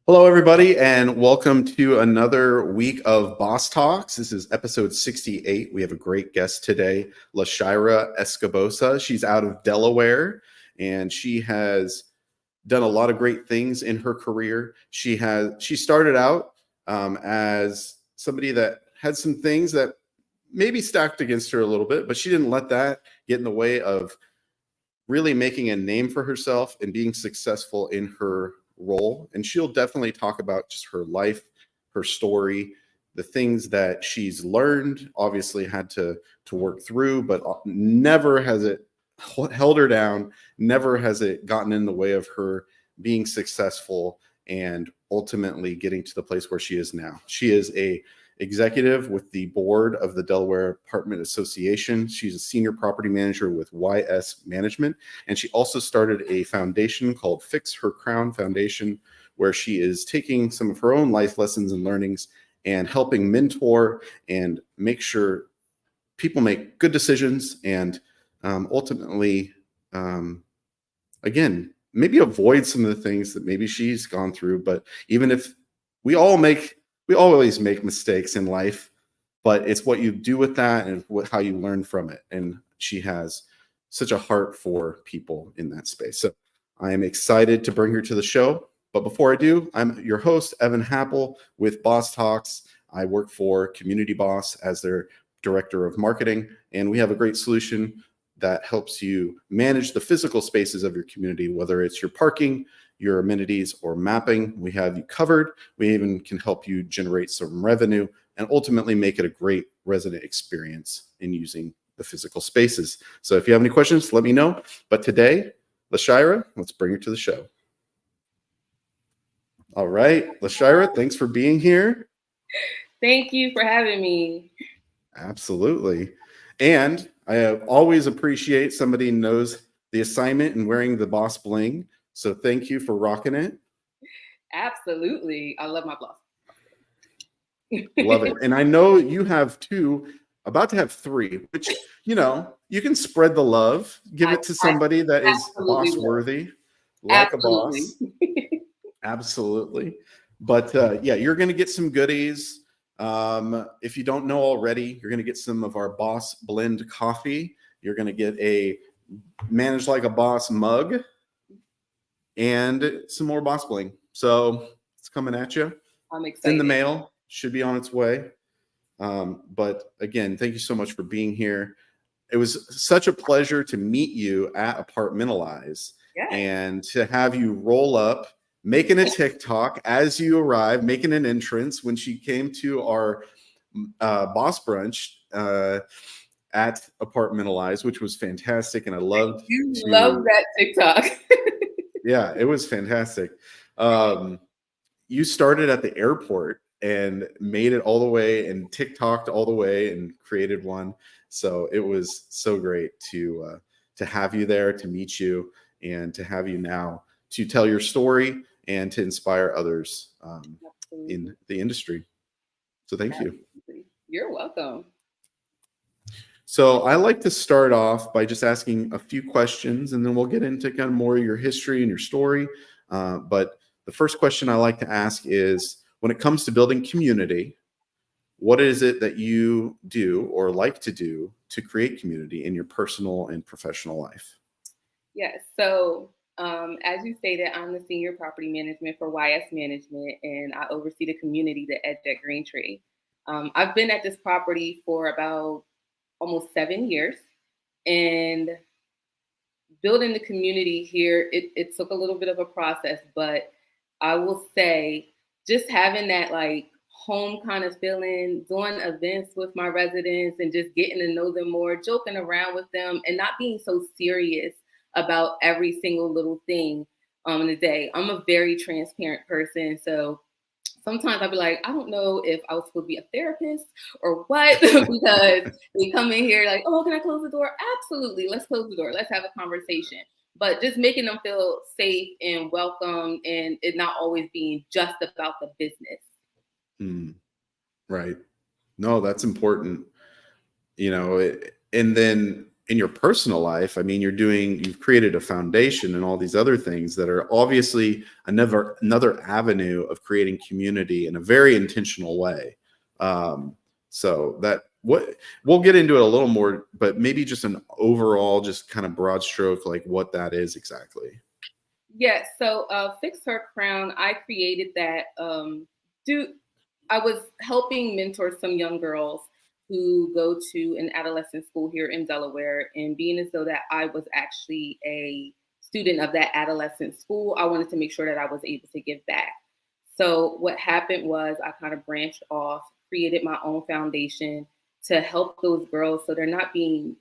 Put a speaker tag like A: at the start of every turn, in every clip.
A: Hello, everybody, and welcome to another week of Boss Talks. This is episode 68. We have a great guest today, LaShyra Escobosa. She's out of Delaware, and she has done a lot of great things in her career. She started out as somebody that had some things that maybe stacked against her a little bit, but she didn't let that get in the way of really making a name for herself and being successful in her role. And she'll definitely talk about just her life, her story, the things that she's learned, obviously had to work through, but never has it held her down. Never has it gotten in the way of her being successful and ultimately getting to the place where she is now. She is a executive with the board of the Delaware Apartment Association. She's a senior property manager with YS Management. And she also started a foundation called Fix Her Crown Foundation, where she is taking some of her own life lessons and learnings and helping mentor and make sure people make good decisions and ultimately, again, maybe avoid some of the things that maybe she's gone through. But even if we always make mistakes in life, but it's what you do with that and how you learn from it. And she has such a heart for people in that space. So I am excited to bring her to the show. But before I do, I'm your host, Evan Happel with Boss Talks. I work for Community Boss as their director of marketing, and we have a great solution that helps you manage the physical spaces of your community, whether it's your parking, your amenities, or mapping. We have you covered. We even can help you generate some revenue and ultimately make it a great resident experience in using the physical spaces. So if you have any questions, let me know. But today, LaShyra, let's bring her to the show. All right, LaShyra, thanks for being here.
B: Thank you for having me.
A: Absolutely. And I always appreciate somebody knows the assignment and wearing the boss bling. So thank you for rocking it.
B: Absolutely. I love my boss.
A: Love it. And I know you have about to have three, which, you can spread the love, give it to somebody that is boss worthy, like absolutely. A boss. Absolutely. But yeah, you're going to get some goodies. If you don't know already, you're going to get some of our Boss Blend coffee. You're going to get a Manage Like a Boss mug and some more Boss Bling. So it's coming at you.
B: I'm excited.
A: It's in the mail. Should be on its way. But again, thank you so much for being here. It was such a pleasure to meet you at Apartmentalize.
B: Yes.
A: And to have you roll up, making a TikTok as you arrived, making an entrance when she came to our boss brunch at Apartmentalize, which was fantastic. And I loved
B: love that TikTok.
A: Yeah, it was fantastic. You started at the airport and made it all the way and TikToked all the way and created one. So it was so great to have you there, to meet you, and to have you now to tell your story and to inspire others in the industry. So thank you.
B: You're welcome.
A: So I like to start off by just asking a few questions, and then we'll get into kind of more of your history and your story. But the first question I like to ask is, when it comes to building community, what is it that you do or like to do to create community in your personal and professional life?
B: Yes. So as you stated, I'm the senior property management for YS Management, and I oversee the community, the Edge at Green Tree. I've been at this property for about almost 7 years, and building the community here, it took a little bit of a process, but I will say just having that like home kind of feeling, doing events with my residents and just getting to know them more, joking around with them and not being so serious about every single little thing in the day. I'm a very transparent person. So sometimes I'll be like, I don't know if I was supposed to be a therapist or what, because they come in here like, oh, can I close the door? Absolutely. Let's close the door. Let's have a conversation. But just making them feel safe and welcome, and it not always being just about the business.
A: Right. No, that's important. And then in your personal life, I mean, you've created a foundation and all these other things that are obviously another avenue of creating community in a very intentional way. So that what we'll get into it a little more, but maybe just an overall, just kind of broad stroke, like what that is exactly.
B: Yes. So, Fix Her Crown, I created that. I was helping mentor some young girls who go to an adolescent school here in Delaware, and being as though that I was actually a student of that adolescent school, I wanted to make sure that I was able to give back. So what happened was I kind of branched off, created my own foundation to help those girls so they're not being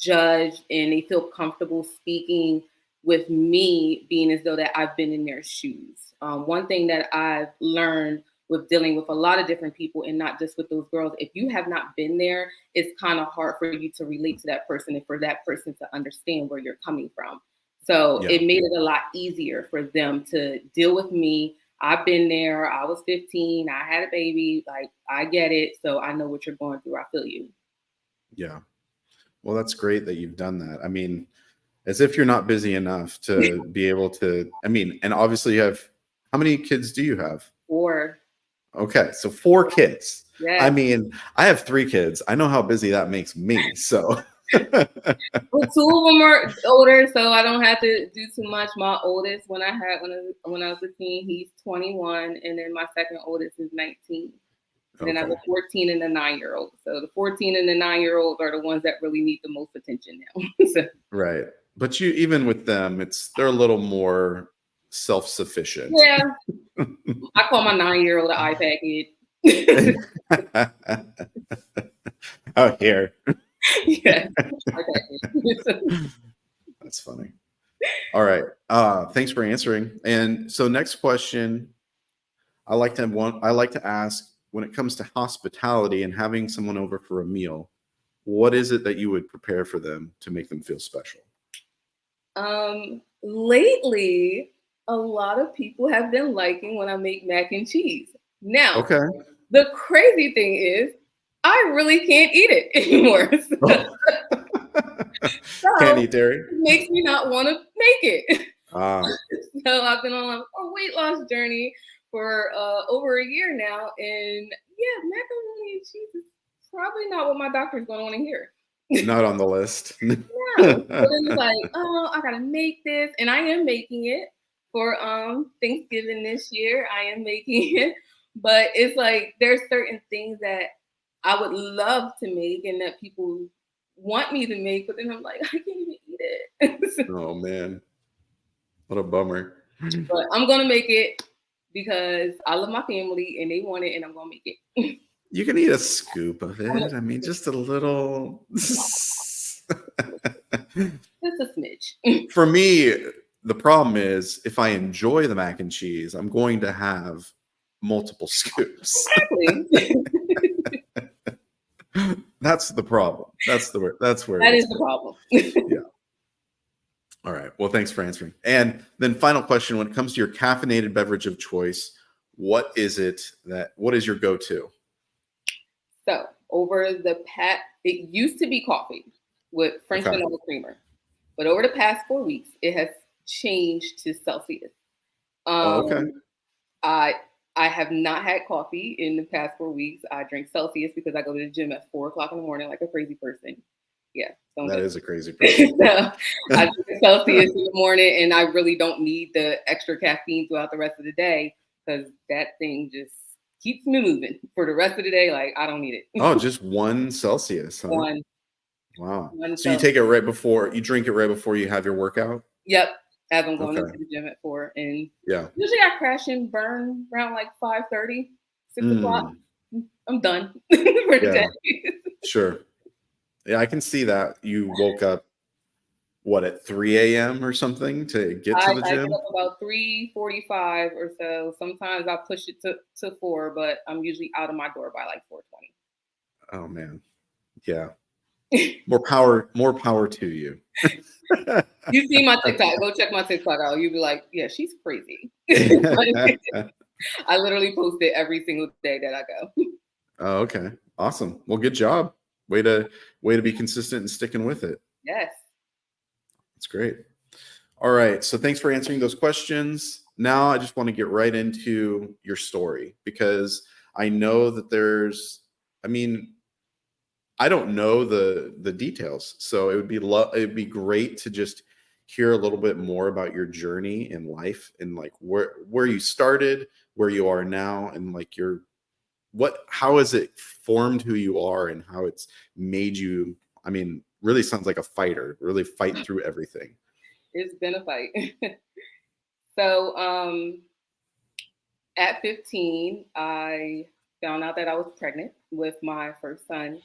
B: judged and they feel comfortable speaking with me, being as though that I've been in their shoes. One thing that I've learned with dealing with a lot of different people and not just with those girls, if you have not been there, it's kind of hard for you to relate to that person and for that person to understand where you're coming from. So
A: Yeah.
B: it made it a lot easier for them to deal with me. I've been there. I was 15. I had a baby. Like, I get it. So I know what you're going through. I feel you.
A: Yeah. Well, that's great that you've done that. I mean, as if you're not busy enough to be able to, I mean, and obviously you have, how many kids do you have?
B: 4.
A: Okay, so 4 kids.
B: Yes.
A: I mean, I have 3 kids. I know how busy that makes me. So
B: Well, 2 of them are older, so I don't have to do too much. My oldest, when I was a teen, he's 21, and then my second oldest is 19. And then I have a 14 and a 9-year-old. So the 14 and the 9-year-olds are the ones that really need the most attention now. So.
A: Right. But you, even with them, they're a little more self-sufficient.
B: Yeah. I call my 9-year-old an iPad kid.
A: Oh, here.
B: Yeah.
A: That's funny. All right. Thanks for answering. And so next question, I like to ask, when it comes to hospitality and having someone over for a meal, what is it that you would prepare for them to make them feel special?
B: Lately, a lot of people have been liking when I make mac and cheese. Now,
A: okay.
B: The crazy thing is, I really can't eat it anymore. So
A: can't eat dairy.
B: It makes me not want to make it.
A: So
B: I've been on a weight loss journey for over a year now, and yeah, macaroni and cheese is probably not what my doctor's going to want to hear.
A: Not on the list.
B: No. But it's like, oh, I gotta make this, and I am making it for Thanksgiving this year. I am making it, but it's like there's certain things that I would love to make and that people want me to make, but then I'm like, I can't even eat it.
A: Oh man, what a bummer.
B: But I'm gonna make it because I love my family and they want it, and I'm gonna make it.
A: You can eat a scoop of it. I mean, just a little.
B: Just a smidge.
A: For me, the problem is if I enjoy the mac and cheese, I'm going to have multiple scoops.
B: Exactly.
A: That's the problem. That is
B: the problem.
A: Yeah. All right. Well, thanks for answering. And then final question, when it comes to your caffeinated beverage of choice, what is your go-to?
B: So it used to be coffee with French vanilla creamer, but over the past 4 weeks, it has changed to Celsius.
A: Okay.
B: I have not had coffee in the past 4 weeks. I drink Celsius because I go to the gym at 4:00 in the morning like a crazy person. Yeah.
A: That is a crazy person.
B: So I drink Celsius in the morning, and I really don't need the extra caffeine throughout the rest of the day because that thing just keeps me moving for the rest of the day. Like, I don't need it.
A: Oh, just 1 Celsius. Huh?
B: One.
A: Wow. So you take it right before you drink it right before you have your workout?
B: Yep. As I'm going into the gym at 4. And
A: yeah,
B: usually I crash and burn around like 5:30, 6 o'clock. I'm done for the day.
A: Sure. Yeah, I can see that. You woke up at 3 a.m. or something to get to the gym?
B: I get up about 3:45 or so. Sometimes I push it to 4, but I'm usually out of my door by like 4:20.
A: Oh man. Yeah. More power to you.
B: You see my TikTok, go check my TikTok out. You'll be like, yeah, she's crazy. I literally post it every single day that I go.
A: Oh, okay. Awesome. Well, good job. Way to be consistent and sticking with it.
B: Yes.
A: That's great. All right. So thanks for answering those questions. Now I just want to get right into your story because I know that I mean, I don't know the details. So it'd be great to just hear a little bit more about your journey in life and like where you started, where you are now, and like how has it formed who you are and how it's made you, I mean, really sounds like a fighter, really fight through everything.
B: It's been a fight. So at 15, I found out that I was pregnant with my first son.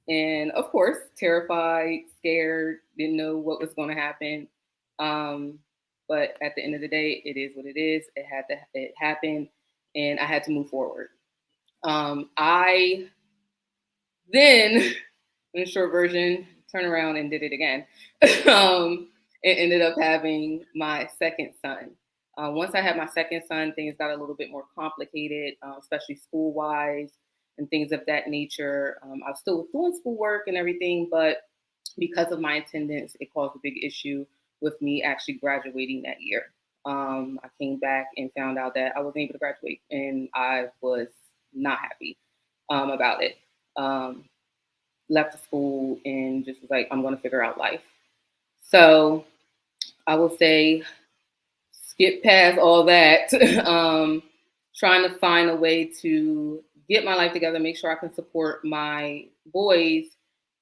B: And of course, terrified, scared, didn't know what was going to happen. Um, but at the end of the day, it is what it is. It happened, and I had to move forward. I then, in short version, turned around and did it again. And ended up having my second son. Once I had my second son, things got a little bit more complicated, especially school wise and things of that nature. I was still doing schoolwork and everything, but because of my attendance, it caused a big issue with me actually graduating that year. I came back and found out that I wasn't able to graduate, and I was not happy about it. Um, Left the school and just was like, I'm going to figure out life. So I will say, skip past all that, trying to find a way to get my life together, make sure I can support my boys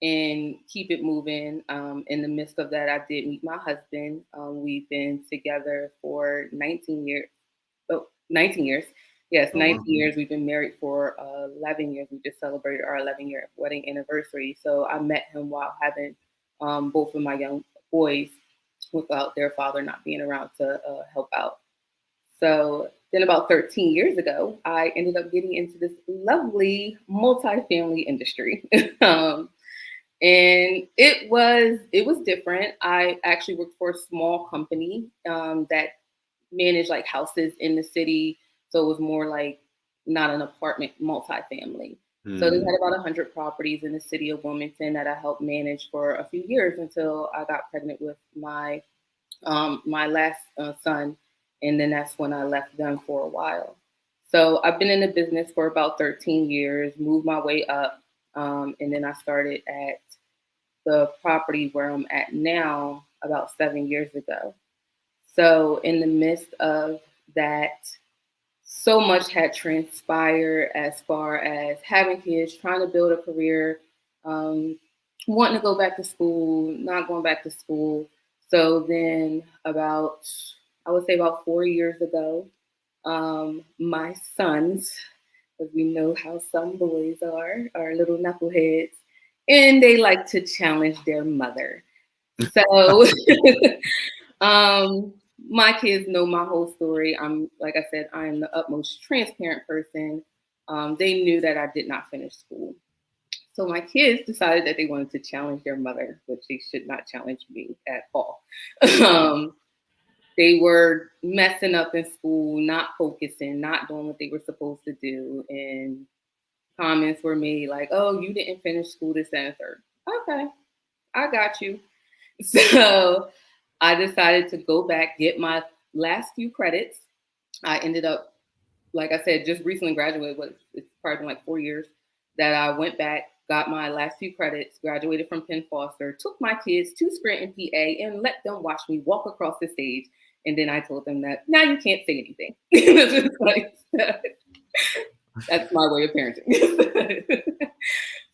B: and keep it moving. In the midst of that, I did meet my husband. We've been together for 19 years. Oh, 19 years. Yes,
A: Oh, wow.
B: 19 years. We've been married for 11 years. We just celebrated our 11-year wedding anniversary. So I met him while having both of my young boys without their father not being around to help out. So then about 13 years ago, I ended up getting into this lovely multifamily industry. And it was different. I actually worked for a small company that managed like houses in the city, so it was more like not an apartment, multifamily. So they
A: Hmm.
B: had about 100 properties in the city of Wilmington that I helped manage for a few years until I got pregnant with my last son, and then that's when I left them for a while. So I've been in the business for about 13 years, moved my way up, and then I started at the property where I'm at now about 7 years ago. So in the midst of that, so much had transpired as far as having kids, trying to build a career, um, wanting to go back to school, not going back to school. So then, I would say about 4 years ago, my sons, because we know how some boys are little knuckleheads, and they like to challenge their mother. So Um, my kids know my whole story. Like I said, I am the utmost transparent person. They knew that I did not finish school. So my kids decided that they wanted to challenge their mother, which they should not challenge me at all. um, they were messing up in school, not focusing, not doing what they were supposed to do. And comments were made like, oh, you didn't finish school this and third. Okay, I got you. So I decided to go back, get my last few credits. I ended up, like I said, just recently graduated. It's probably been like 4 years that I went back, got my last few credits, graduated from Penn Foster, took my kids to Sprint and PA, and let them watch me walk across the stage. And then I told them that now you can't say anything. That's my way of parenting.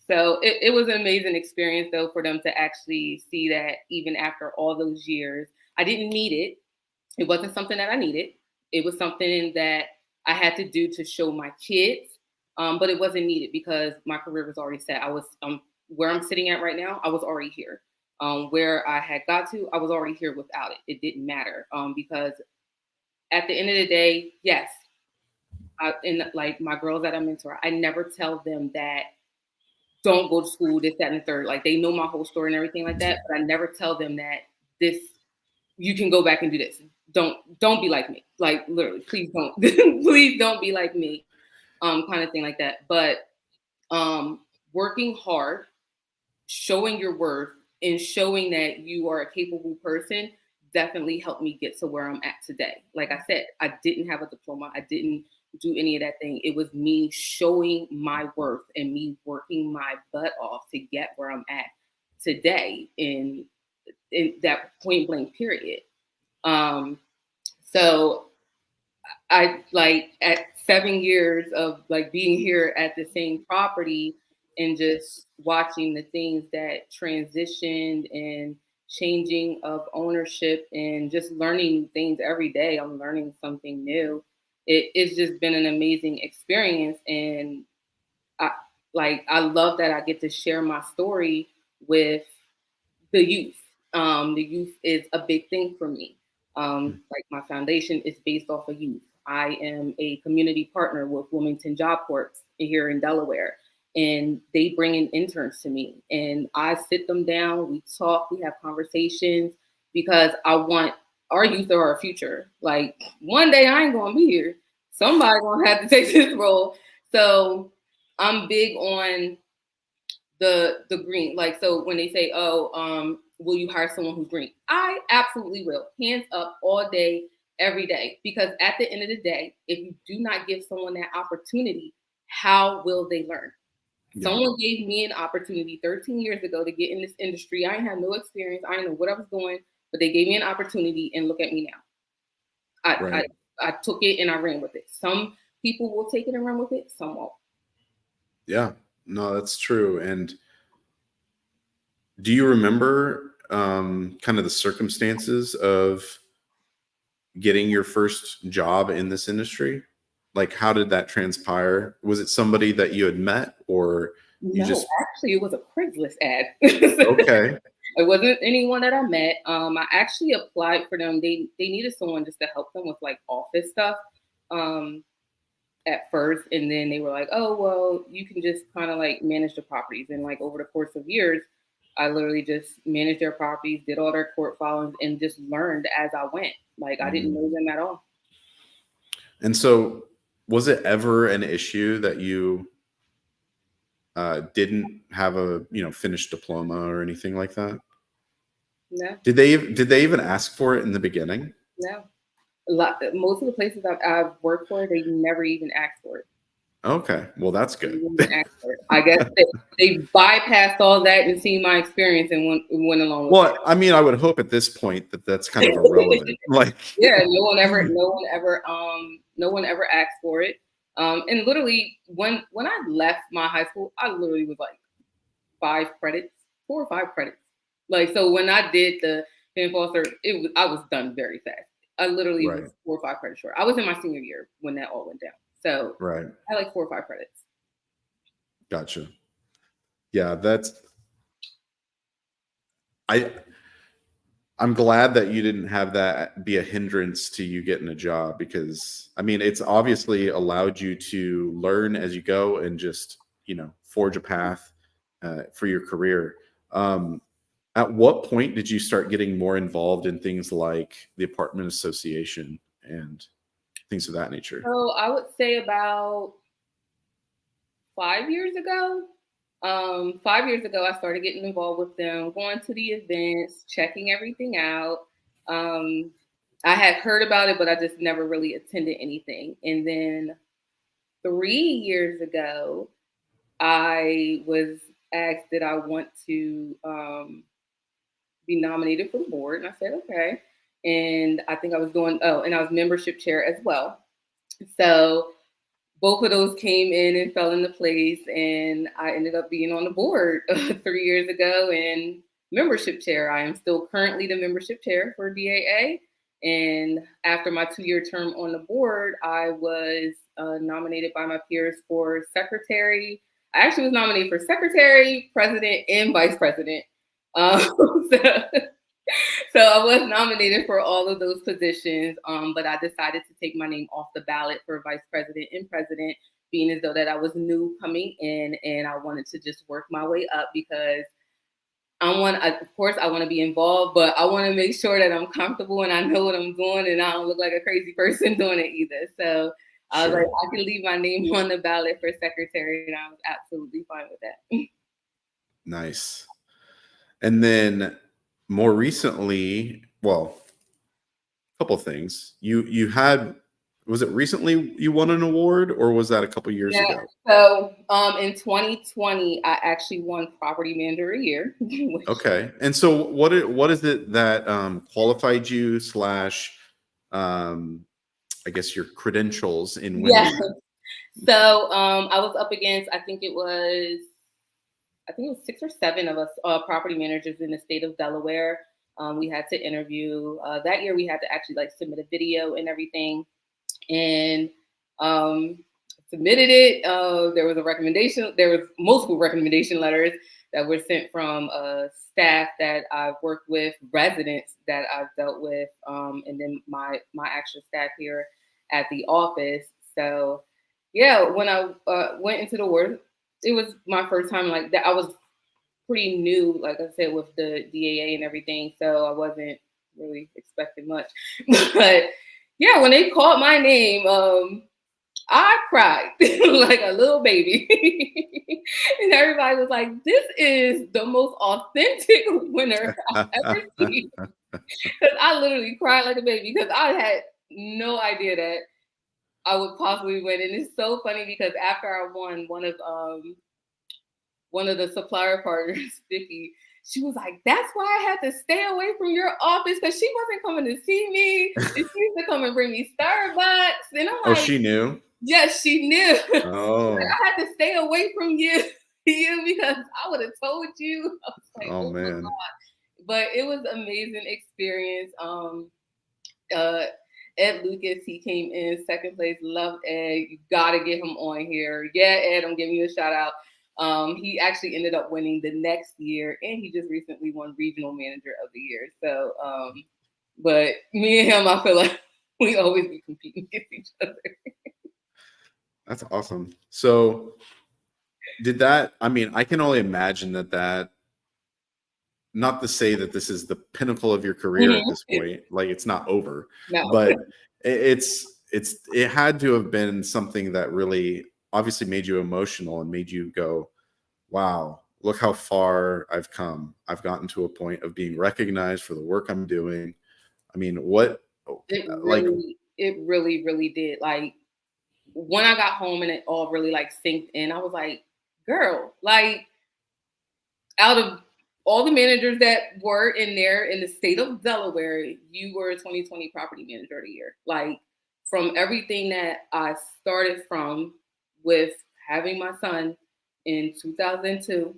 B: So it was an amazing experience, though, for them to actually see that even after all those years, I didn't need it. It wasn't something that I needed. It was something that I had to do to show my kids, but it wasn't needed because my career was already set. I was where I'm sitting at right now. I was already here. Where I had got to, I was already here without it. It didn't matter because at the end of the day, yes, and like my girls that I mentor, I never tell them that don't go to school, this, that, and the third. Like they know my whole story and everything like that, but I never tell them that this you can go back and do this. Don't be like me. Like literally, please don't please don't be like me. Kind of thing like that. But working hard, showing your worth, and showing that you are a capable person definitely helped me get to where I'm at today. Like I said, I didn't have a diploma. I didn't do any of that thing. It was me showing my worth and me working my butt off to get where I'm at today in that point blank period. So I like at 7 years of like being here at the same property and just watching the things that transitioned and changing of ownership and just learning things every day. I'm learning something new. It's just been an amazing experience. And I love that I get to share my story with the youth. The youth is a big thing for me. Like my foundation is based off of youth. I am a community partner with Wilmington Job Corps here in Delaware, and they bring in interns to me, and I sit them down. We talk, we have conversations because I want our youth are our future. Like one day I ain't gonna be here. Somebody gonna have to take this role. So I'm big on the green. Like, so when they say, oh, will you hire someone who's green? I absolutely will. Hands up all day, every day. Because at the end of the day, if you do not give someone that opportunity, how will they learn? Yeah. Someone gave me an opportunity 13 years ago to get in this industry. I didn't have no experience. I didn't know what I was doing, but they gave me an opportunity, and look at me now. I took it and I ran with it. Some people will take it and run with it. Some won't.
A: Yeah, no, that's true. And do you remember kind of the circumstances of getting your first job in this industry? Like, how did that transpire? Was it somebody that you had met, or you
B: no, actually it was a Craigslist ad.
A: Okay.
B: It wasn't anyone that I met. I actually applied for them. They needed someone just to help them with like office stuff at first, and then they were like, oh well, you can just kind of like manage the properties. And like over the course of years, I literally just managed their properties, did all their court filings, and just learned as I went. Like I didn't know them at all.
A: And so, was it ever an issue that you didn't have a finished diploma or anything like that?
B: No.
A: Did they even ask for it in the beginning?
B: No. Most of the places I've worked for, they never even asked for it.
A: Okay, well that's good.
B: I guess they bypassed all that and seen my experience and went along with
A: well,
B: it.
A: I mean, I would hope at this point that that's kind of irrelevant. Like,
B: yeah, no one ever asked for it. And literally, when I left my high school, I literally was like 4 or 5 credits. Like, so when I did the Foster, I was done very fast. I literally was 4 or 5 credits short. I was in my senior year when that all went down. So I had like 4 or 5 credits.
A: Gotcha. Yeah, I'm glad that you didn't have that be a hindrance to you getting a job, because I mean, it's obviously allowed you to learn as you go and just, forge a path for your career. At what point did you start getting more involved in things like the Apartment Association and things of that nature?
B: So I would say about 5 years ago. 5 years ago, I started getting involved with them, going to the events, checking everything out. I had heard about it, but I just never really attended anything. And then 3 years ago, I was asked did I want to be nominated for the board, and I said okay. And I think I was and I was membership chair as well. So both of those came in and fell into place, and I ended up being on the board 3 years ago and membership chair. I am still currently the membership chair for DAA. And after my 2-year term on the board, I was nominated by my peers for secretary. I actually was nominated for secretary, president, and vice president. So I was nominated for all of those positions, but I decided to take my name off the ballot for vice president and president, being as though that I was new coming in, and I wanted to just work my way up because of course, I want to be involved, but I want to make sure that I'm comfortable and I know what I'm doing and I don't look like a crazy person doing it either. So I was like, I can leave my name on the ballot for secretary, and I was absolutely fine with that.
A: Nice. And then more recently, well, a couple things. You had, was it recently you won an award, or was that a couple years
B: Yeah.
A: ago?
B: So in 2020, I actually won Property Manager of the Year. Which,
A: Okay. And so what is it that qualified you slash I guess your credentials in
B: yeah.
A: winning that?
B: So I was up against, I think it was 6 or 7 of us property managers in the state of Delaware. We had to interview. That year we had to actually like submit a video and everything. And um, submitted it. There was a recommendation. There was multiple recommendation letters that were sent from staff that I've worked with, residents that I've dealt with, and then my actual staff here at the office. So yeah, when I went into the work, it was my first time like that. I was pretty new, like I said, with the DAA and everything, so I wasn't really expecting much. But yeah, when they called my name, I cried like a little baby. And everybody was like, this is the most authentic winner I've ever seen. Because I literally cried like a baby because I had no idea that I would possibly win. And it's so funny because after I won, one of the supplier partners, Vicky, she was like, that's why I had to stay away from your office because she wasn't coming to see me. And she used to come and bring me Starbucks. And I'm
A: Oh,
B: like,
A: she knew?
B: yes, she knew.
A: Oh.
B: I had to stay away from you because I would have told you. I was like,
A: Oh
B: oh my
A: man.
B: God. But it was an amazing experience. Uh, Ed Lucas, he came in second place. Love Ed. You gotta get him on here. Yeah, Ed, I'm giving you a shout out. He actually ended up winning the next year, and he just recently won Regional Manager of the Year. So, but me and him, I feel like we always be competing against each other.
A: That's awesome. So did that, I mean, I can only imagine that not to say that this is the pinnacle of your career at this point, like it's not over,
B: No.
A: but it had to have been something that really obviously made you emotional and made you go, wow, look how far I've come. I've gotten to a point of being recognized for the work I'm doing. I mean, what, like,
B: It really did. Like when I got home and it all really like synced in, I was like, girl, like out of all the managers that were in there in the state of Delaware, you were a 2020 property manager of the year. Like from everything that I started from with having my son in 2002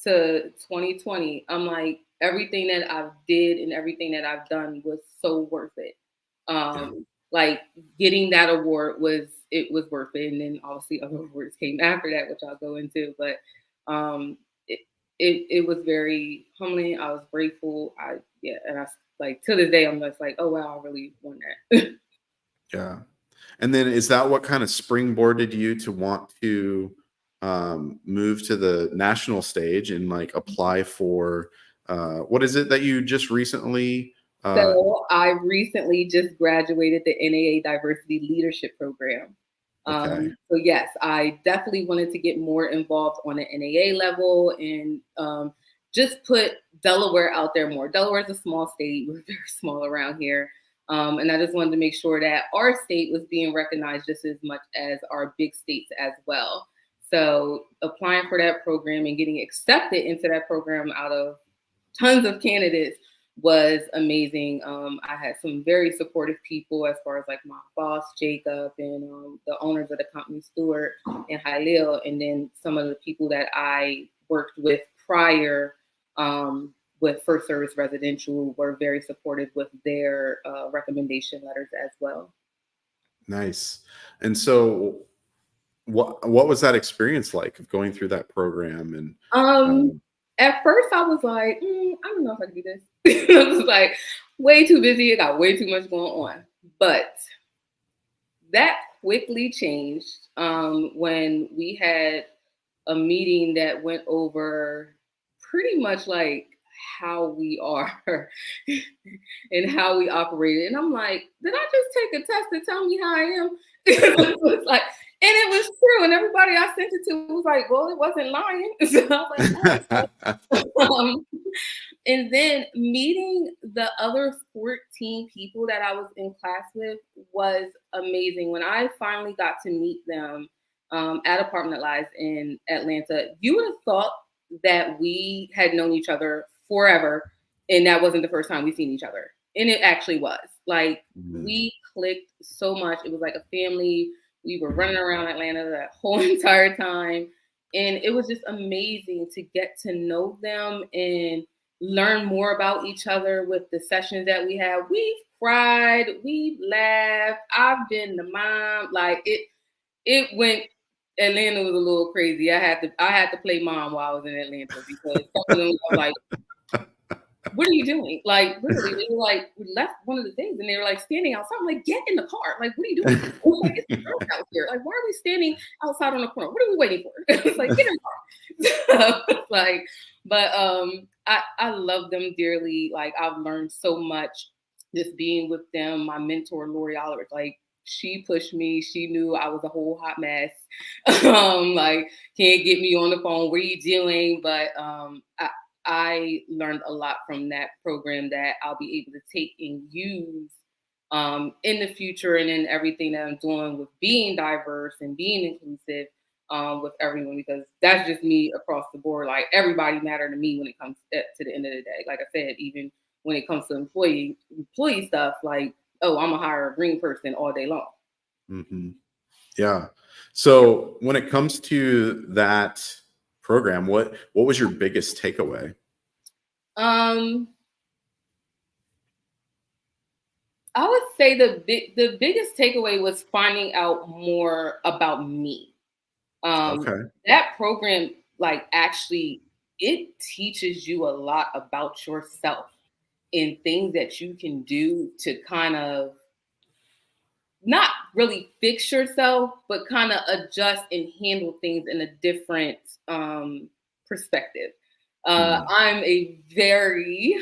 B: to 2020, I'm like, everything that I've did and everything that I've done was so worth it.
A: yeah,
B: Like getting that award was worth it. And then obviously other awards came after that, which I'll go into. But um, it was very humbling. I was grateful. And I like to this day I'm just like, oh wow, I really won that.
A: yeah. And then is that what kind of springboarded you to want to move to the national stage and like apply for what is it that you just recently
B: So I recently just graduated the NAA Diversity Leadership Program.
A: okay.
B: So yes, I definitely wanted to get more involved on the NAA level and just put Delaware out there more. Delaware is a small state. We're very small around here. And I just wanted to make sure that our state was being recognized just as much as our big states as well. So applying for that program and getting accepted into that program out of tons of candidates was amazing. I had some very supportive people as far as like my boss, Jacob, and the owners of the company, Stuart and Halil, and then some of the people that I worked with prior with First Service Residential were very supportive with their recommendation letters as well.
A: Nice. And so what was that experience like of going through that program? And
B: At first I was like, I don't know if I can do this. I was like way too busy. I got way too much going on. But that quickly changed when we had a meeting that went over pretty much like how we are and how we operated. And I'm like, did I just take a test to tell me how I am? It's like, it was true. And everybody I sent it to was like, well, it wasn't lying. So I was like, all right. And then meeting the other 14 people that I was in class with was amazing. When I finally got to meet them at Apartment Lives in Atlanta, you would have thought that we had known each other forever, and that wasn't the first time we've seen each other. And it actually was. Like, we clicked so much. It was like a family. We were running around Atlanta that whole entire time. And it was just amazing to get to know them and learn more about each other with the sessions that we had. We've cried, we've laughed. I've been the mom. Like, it went. Atlanta was a little crazy. I had to play mom while I was in Atlanta because some of them were like, what are you doing? Like, literally, they were like, we left one of the things and they were like standing outside. I'm like, get in the car. Like, what are you doing? Like, it's dark out here. Like, why are we standing outside on the corner? What are we waiting for? It's like, get in the car. So, like, but I love them dearly. Like, I've learned so much just being with them. My mentor, Lori Oliver, like, she pushed me. She knew I was a whole hot mess. Like, can't get me on the phone. What are you doing? But I learned a lot from that program that I'll be able to take and use in the future, and in everything that I'm doing with being diverse and being inclusive with everyone, because that's just me across the board. Like, everybody matter to me when it comes to the end of the day. Like I said, even when it comes to employee stuff, like, oh, I'm gonna hire a green person all day long.
A: Mm-hmm. Yeah. So when it comes to that program, what was your biggest takeaway?
B: I would say the biggest takeaway was finding out more about me.
A: Okay.
B: That program, like, actually, it teaches you a lot about yourself and things that you can do to kind of not really fix yourself, but kind of adjust and handle things in a different perspective. I'm a very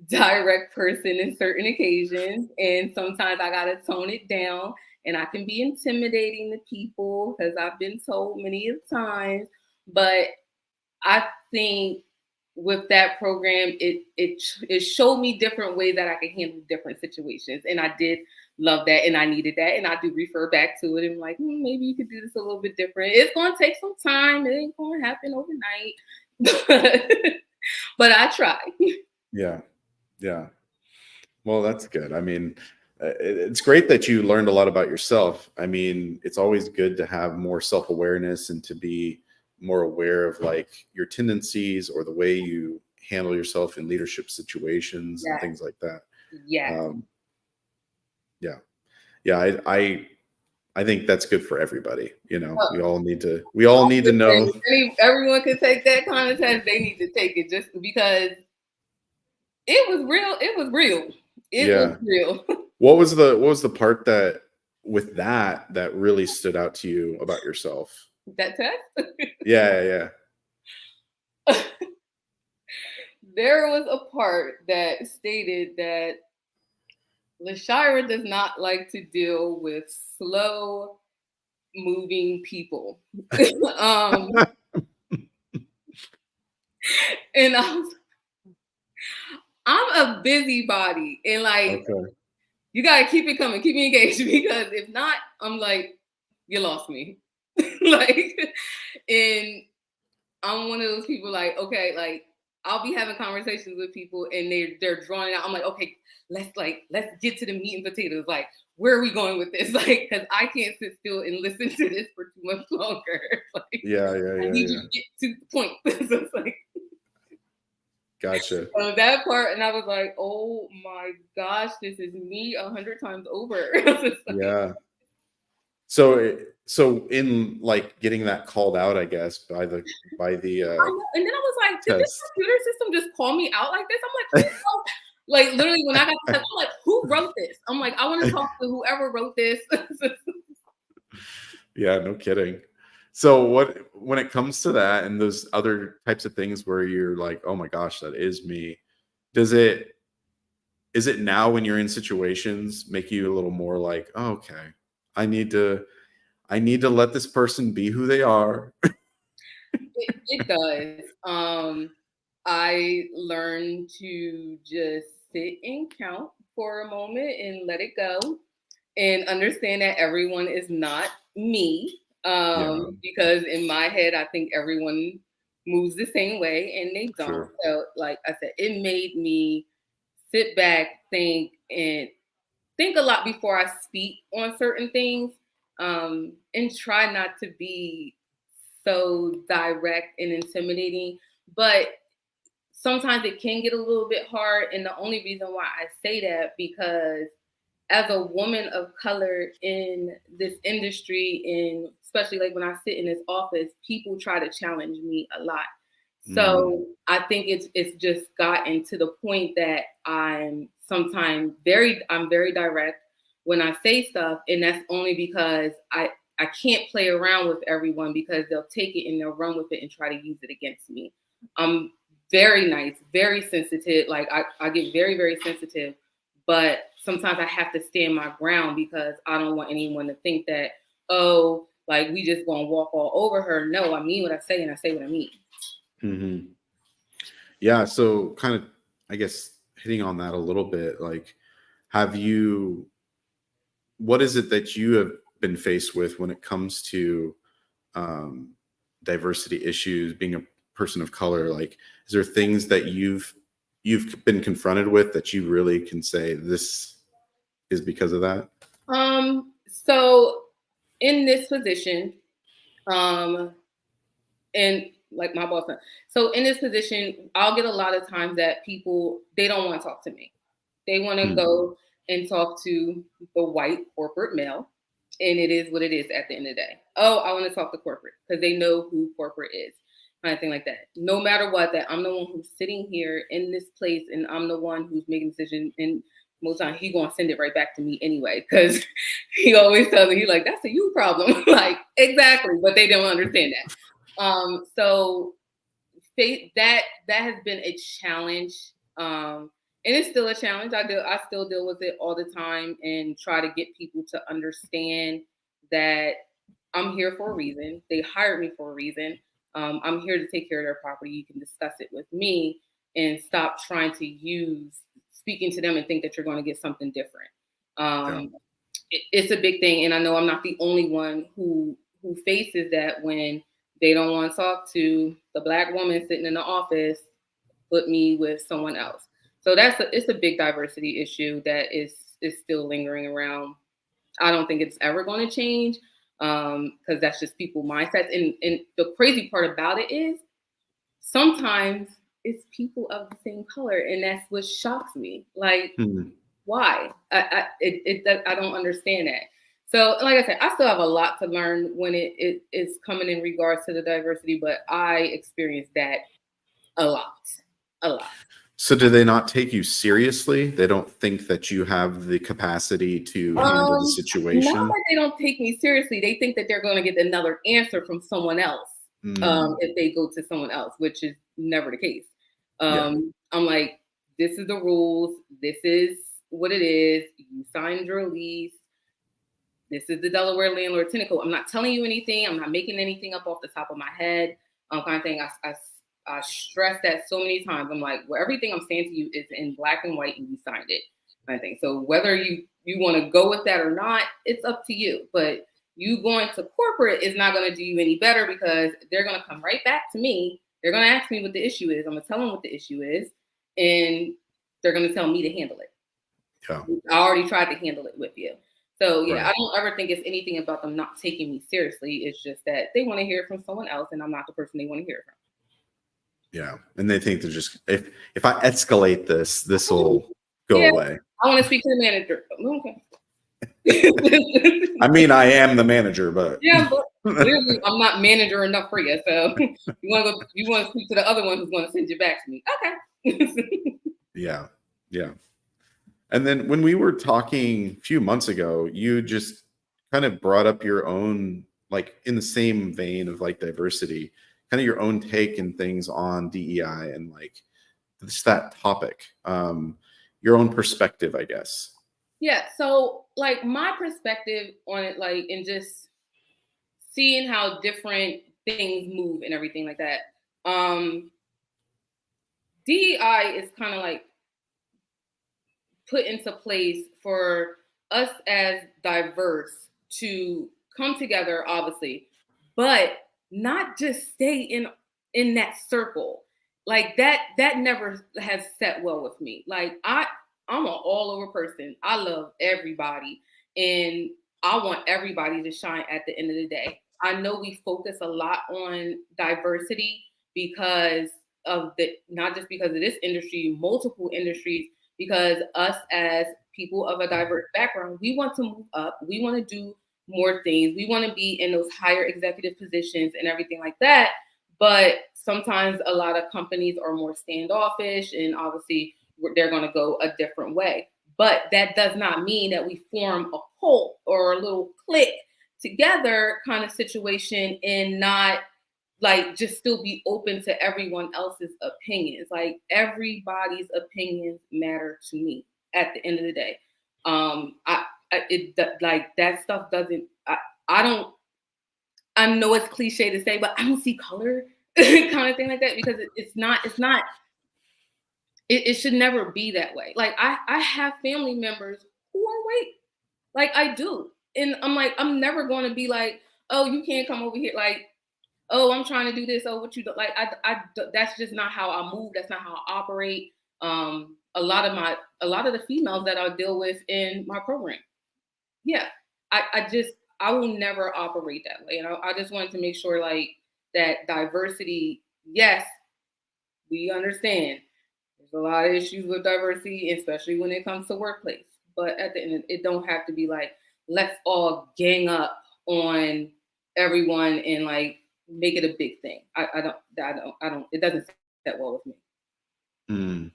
B: direct person in certain occasions, and sometimes I gotta tone it down, and I can be intimidating to people because I've been told many of times. But I think with that program, it showed me different ways that I could handle different situations, and I did love that, and I needed that, and I do refer back to it and like, maybe you could do this a little bit different. It's gonna take some time. It ain't gonna happen overnight, but I try.
A: Yeah. Yeah. Well, that's good. I mean, it's great that you learned a lot about yourself. I mean, it's always good to have more self-awareness and to be more aware of like your tendencies or the way you handle yourself in leadership situations and
B: Yes,
A: things like that.
B: yes.
A: Um, yeah. Yeah. I think that's good for everybody. You know, we all need to know.
B: Everyone could take that kind of test. They need to take it just because it was real. It was real. It was
A: Yeah.
B: real.
A: What was the part that with that really stood out to you about yourself?
B: That test.
A: Yeah.
B: There was a part that stated that LaShyra does not like to deal with slow moving people. And I'm a busybody, and like,
A: Okay.
B: you gotta keep it coming, keep me engaged, because if not, I'm like, you lost me. Like, and I'm one of those people, like, okay, like, I'll be having conversations with people and they're drawing out. I'm like, okay, let's get to the meat and potatoes. Like, where are we going with this? Like, because I can't sit still and listen to this for too much longer. Like,
A: Yeah.
B: I need you to get to the point. So it's like,
A: Gotcha.
B: so that part, and I was like, oh my gosh, this is me 100 times over.
A: Yeah. So in like getting that called out, I guess, by the
B: And then I was like, did this
A: test.
B: computer system just call me out like this? I'm like, who wrote? Like, literally, when I got the test, I'm like, who wrote this? I'm like, I want to talk to whoever wrote this.
A: Yeah, no kidding. So when it comes to that and those other types of things where you're like, oh my gosh, that is me, does it is it now when you're in situations make you a little more like, oh, okay, I need to I need to let this person be who they are.
B: It does. I learned to just sit and count for a moment and let it go and understand that everyone is not me.
A: Yeah,
B: Because in my head, I think everyone moves the same way and they don't.
A: sure.
B: So, like I said, it made me sit back, and think a lot before I speak on certain things, and try not to be so direct and intimidating. But sometimes it can get a little bit hard. And the only reason why I say that, because as a woman of color in this industry, and especially like when I sit in this office, people try to challenge me a lot.
A: Mm,
B: So I think it's just gotten to the point that I'm very direct when I say stuff, and that's only because I can't play around with everyone, because they'll take it and they'll run with it and try to use it against me. I'm very nice, very sensitive. Like I get very, very sensitive, but sometimes I have to stand my ground because I don't want anyone to think that, oh, like we just gonna walk all over her. No, I mean what I say and I say what I mean.
A: hmm. Yeah. So kind of, I guess, hitting on that a little bit, like, have you, what is it that you have been faced with when it comes to um, diversity issues, being a person of color? Like, is there things that you've been confronted with that you really can say this is because of that?
B: So in this position, um, and like my boss, so in this position, I'll get a lot of times that people, they don't want to talk to me. They want to
A: Hmm.
B: go and talk to the white corporate male, and it is what it is at the end of the day. Oh, I want to talk to corporate because they know who corporate is, kind of thing like that. No matter what, that I'm the one who's sitting here in this place, and I'm the one who's making decisions. And most times he gonna send it right back to me anyway, because he always tells me, he's like, "That's a you problem." Like, exactly, but they don't understand that. So that has been a challenge, and it's still a challenge. I still deal with it all the time and try to get people to understand that I'm here for a reason. They hired me for a reason. I'm here to take care of their property. You can discuss it with me, and stop trying to use speaking to them and think that you're going to get something different.
A: Yeah.
B: It's a big thing, and I know I'm not the only one who faces that when they don't want to talk to the black woman sitting in the office, put me with someone else. So it's a big diversity issue that is still lingering around. I don't think it's ever going to change, because that's just people mindsets. And the crazy part about it is sometimes it's people of the same color, and that's what shocks me. Like,
A: Hmm.
B: why? I don't understand that. So, like I said, I still have a lot to learn when it is coming in regards to the diversity, but I experienced that a lot, a lot.
A: So do they not take you seriously? They don't think that you have the capacity to handle the
B: Not
A: situation?
B: that they don't take me seriously. They think that they're going to get another answer from someone else,
A: Mm,
B: if they go to someone else, which is never the case.
A: yeah.
B: I'm like, this is the rules. This is what it is. You signed your lease. This is the Delaware Landlord Tenant Code. I'm not telling you anything. I'm not making anything up off the top of my head. Kind of thing. I stress that so many times. I'm like, well, everything I'm saying to you is in black and white, and you signed it. Kind of thing. So whether you want to go with that or not, it's up to you. But you going to corporate is not going to do you any better, because they're going to come right back to me. They're going to ask me what the issue is. I'm going to tell them what the issue is, and they're going to tell me to handle it.
A: Yeah.
B: I already tried to handle it with you. So yeah,
A: Right.
B: I don't ever think it's anything about them not taking me seriously. It's just that they want to hear it from someone else, and I'm not the person they want to hear it from.
A: Yeah. And they think they're just, if I escalate this will go
B: Yeah,
A: away.
B: I want to speak to the manager. Okay.
A: I mean, I am the manager, but
B: Yeah, but clearly I'm not manager enough for you. So you want to speak to the other one who's going to send you back to me. Okay.
A: yeah. Yeah. And then when we were talking a few months ago, you just kind of brought up your own, like in the same vein of like diversity, kind of your own take and things on DEI and like just that topic, your own perspective, I guess.
B: Yeah. So like my perspective on it, like, and just seeing how different things move and everything like that. DEI is kind of like put into place for us as diverse to come together, obviously, but not just stay in that circle. Like that never has set well with me. Like I'm an all over person. I love everybody, and I want everybody to shine at the end of the day. I know we focus a lot on diversity because of the not just because of this industry, multiple industries, because us as people of a diverse background, we want to move up. We want to do more things. We want to be in those higher executive positions and everything like that. But sometimes a lot of companies are more standoffish, and obviously they're going to go a different way. But that does not mean that we form a cult or a little clique together kind of situation and not like just still be open to everyone else's opinions. Like everybody's opinions matter to me at the end of the day. Like that stuff doesn't. I don't. I know it's cliche to say, but I don't see color kind of thing like that because it's not. It's not. It should never be that way. Like I have family members who are white. Like I do, and I'm like I'm never going to be like, oh, you can't come over here. Like, oh, I'm trying to do this. Oh, what you do? Like, that's just not how I move. That's not how I operate. A lot of the females that I deal with in my program, yeah, I will never operate that way. And I just wanted to make sure like that diversity. Yes, we understand. There's a lot of issues with diversity, especially when it comes to workplace. But at the end, it don't have to be like let's all gang up on everyone and like make it a big thing. I don't. It doesn't sit well with me.
A: Mm.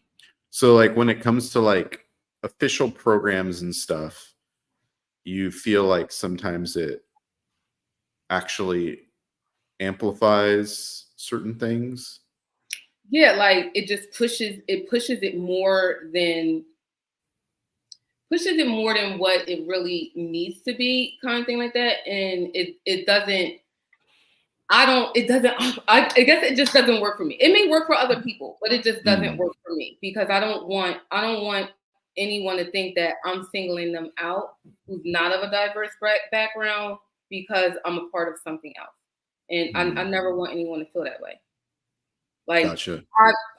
A: So like when it comes to like official programs and stuff, you feel like sometimes it actually amplifies certain things.
B: Yeah, like it just pushes it more than what it really needs to be, kind of thing like that. And it doesn't. I don't. It doesn't. I guess it just doesn't work for me. It may work for other people, but it just doesn't work for me because I don't want anyone to think that I'm singling them out who's not of a diverse background because I'm a part of something else. And I never want anyone to feel that way. Like
A: Gotcha.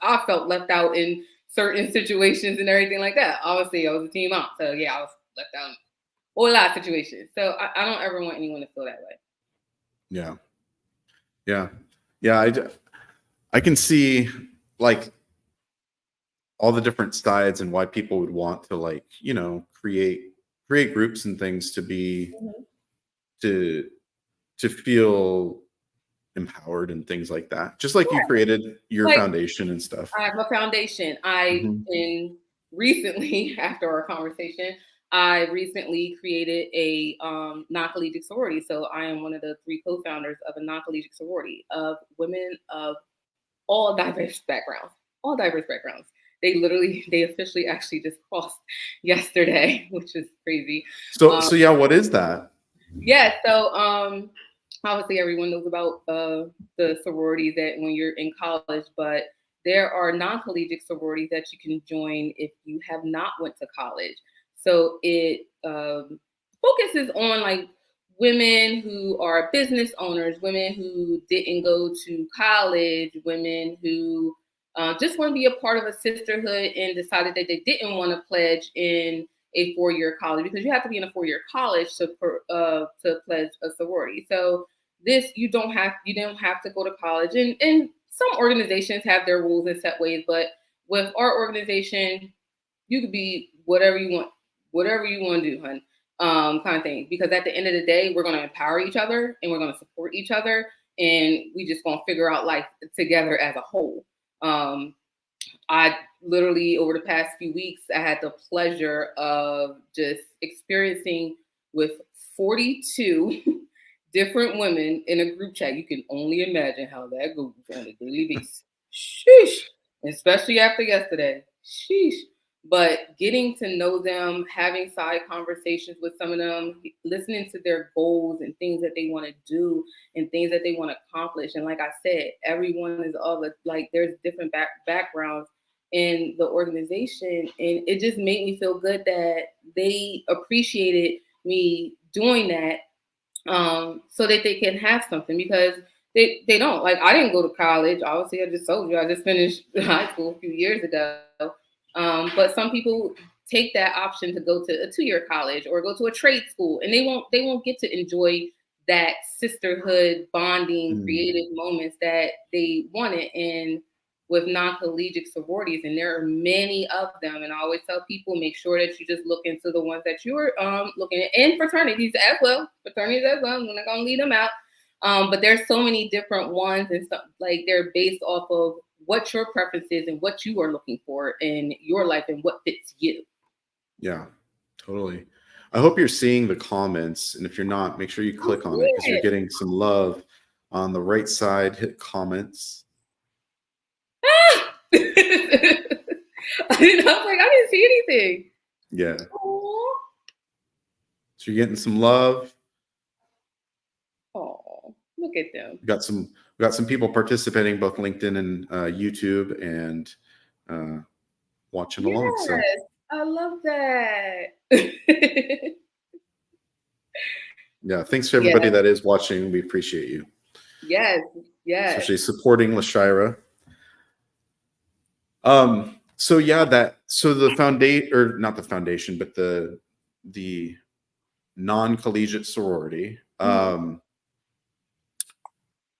B: I felt left out in certain situations and everything like that. Obviously, I was a teen mom, so yeah, I was left out in a whole lot of situations. So I don't ever want anyone to feel that way.
A: Yeah. Yeah. Yeah. I can see like all the different sides and why people would want to like, create groups and things to be to feel empowered and things like that. Just like you created your
B: Like
A: foundation and stuff.
B: I have a foundation.
A: Mhm.
B: Recently, after our conversation, I recently created a non-collegiate sorority. So I am one of the 3 co-founders of a non-collegiate sorority of women of all diverse backgrounds. All diverse backgrounds. They officially actually just crossed yesterday, which is crazy.
A: So yeah, what is that?
B: Yeah, so obviously everyone knows about the sorority that when you're in college, but there are non-collegiate sororities that you can join if you have not went to college. So it focuses on like women who are business owners, women who didn't go to college, women who just want to be a part of a sisterhood and decided that they didn't want to pledge in a 4-year college because you have to be in a 4-year college to pledge a sorority. So you don't have to go to college, and some organizations have their rules and set ways, but with our organization, you could be whatever you want to do, hun, kind of thing. Because at the end of the day, we're going to empower each other and we're going to support each other, and we just going to figure out life together as a whole. I literally, over the past few weeks, I had the pleasure of just experiencing with 42 different women in a group chat. You can only imagine how that goes on a daily basis. Sheesh. Especially after yesterday. Sheesh. But getting to know them, having side conversations with some of them, listening to their goals and things that they want to do and things that they want to accomplish. And like I said, everyone is all like there's different backgrounds in the organization. And it just made me feel good that they appreciated me doing that, so that they can have something, because they don't. Like, I didn't go to college. Obviously, I just told you I just finished high school a few years ago. But some people take that option to go to a 2-year college or go to a trade school, and they won't get to enjoy that sisterhood bonding, creative moments that they wanted in with non-collegiate sororities. And there are many of them. And I always tell people, make sure that you just look into the ones that you're looking at, and fraternities as well. Fraternities as well. I'm not gonna leave them out. But there's so many different ones, and stuff like they're based off of what your preference is and what you are looking for in your life and what fits you.
A: Yeah, totally. I hope you're seeing the comments, and if you're not, make sure you click on it because you're getting some love on the right side. Hit comments.
B: I was like, I didn't see anything.
A: Yeah.
B: Aww.
A: So you're getting some love.
B: Oh, look at them.
A: We got some people participating, both LinkedIn and YouTube, and watching along. So
B: I love that.
A: yeah, thanks to everybody that is watching. We appreciate you.
B: Yes.
A: Especially supporting LaShyra. So the foundation, or not the foundation, but the non-collegiate sorority.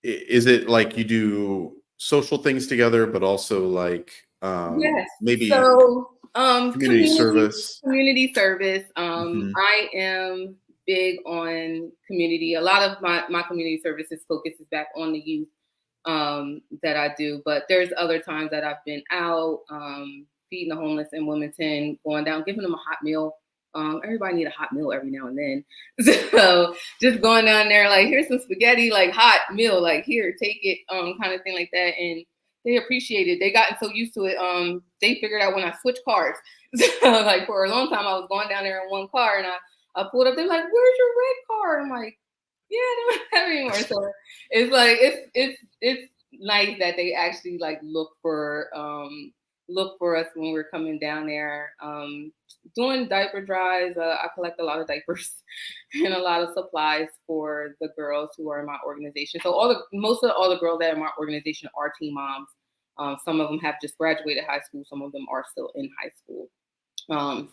A: Is it like you do social things together, but also like maybe community service?
B: Community service. I am big on community. A lot of my community services focuses back on the youth that I do, but there's other times that I've been out feeding the homeless in Wilmington, going down, giving them a hot meal. Everybody need a hot meal every now and then. So just going down there, like, here's some spaghetti, like hot meal, like here, take it, kind of thing like that. And they appreciate it. They gotten so used to it. They figured out when I switched cars. So like for a long time, I was going down there in one car, and I pulled up. They're like, "Where's your red car?" I'm like, "Yeah, I don't have any more." So it's like it's nice that they actually like look for us when we're coming down there. Doing diaper drives. I collect a lot of diapers and a lot of supplies for the girls who are in my organization. So most of all the girls that are in my organization are teen moms. Some of them have just graduated high school. Some of them are still in high school.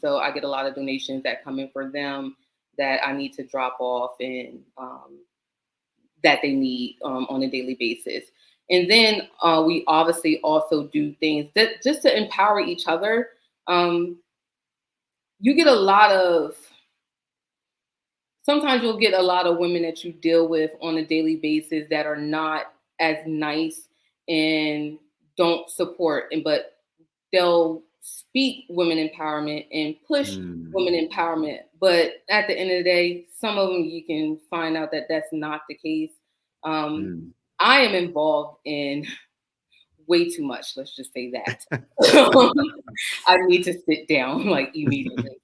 B: So I get a lot of donations that come in for them that I need to drop off and that they need on a daily basis. And then we obviously also do things that just to empower each other. Sometimes you'll get a lot of women that you deal with on a daily basis that are not as nice and don't support, but they'll speak women empowerment and push women empowerment. But at the end of the day, some of them you can find out that that's not the case. I am involved in way too much. Let's just say that. I need to sit down like immediately.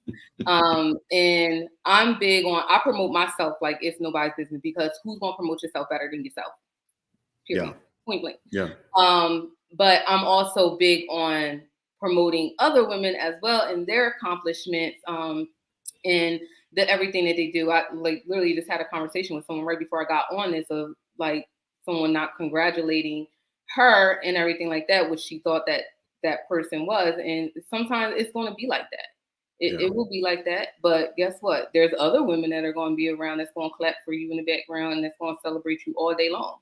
B: And I'm big on, I promote myself like it's nobody's business, because who's going to promote yourself better than yourself? Period.
A: Yeah.
B: Point blank.
A: Yeah.
B: But I'm also big on promoting other women as well and their accomplishments, and everything that they do. I like literally just had a conversation with someone right before I got on this, of like someone not congratulating her and everything like that, which she thought that person was. And sometimes it's going to be like that. It will be like that. But guess what? There's other women that are going to be around that's going to clap for you in the background and that's going to celebrate you all day long.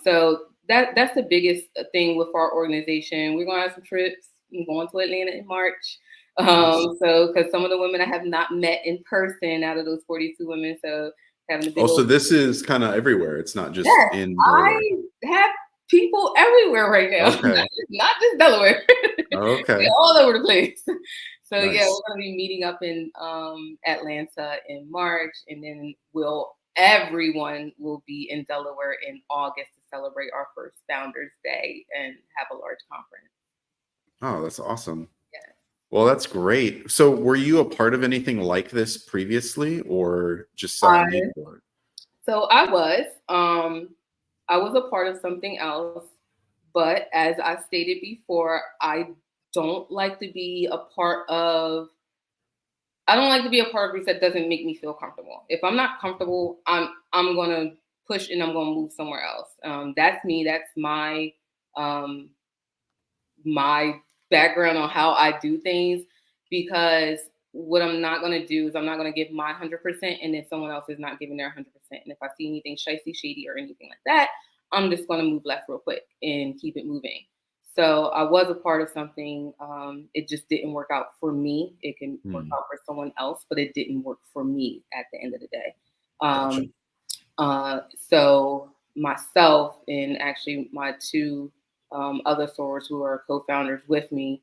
B: So that's the biggest thing with our organization. We're going to have some trips. I'm going to Atlanta in March. So because some of the women I have not met in person out of those 42 women. So having a big
A: so this is kind of everywhere. It's not just in
B: Delaware. I have people everywhere right now.
A: Okay.
B: not just Delaware.
A: Okay.
B: They're all over the place. So
A: Nice.
B: yeah, we're going to be meeting up in Atlanta in March, and then everyone will be in Delaware in August to celebrate our first Founders Day and have a large conference.
A: Oh, that's awesome.
B: Yeah.
A: Well, that's great. So were you a part of anything like this previously or just saw a
B: I
A: need for it?
B: So I was a part of something else, but as I stated before, don't like to be a part of I don't like to be a part of groups that doesn't make me feel comfortable. If I'm not comfortable, I'm gonna push and I'm gonna move somewhere else. That's me. That's um, my background on how I do things, because what I'm not going to do is I'm not going to give my 100% and then someone else is not giving their 100%. And if I see anything shicey, shady, or anything like that, I'm just going to move left real quick and keep it moving. So I was a part of something. It just didn't work out for me. It can work
A: Hmm.
B: out for someone else, but it didn't work for me at the end of the day.
A: Gotcha.
B: So myself and actually my two other sorors who are co-founders with me,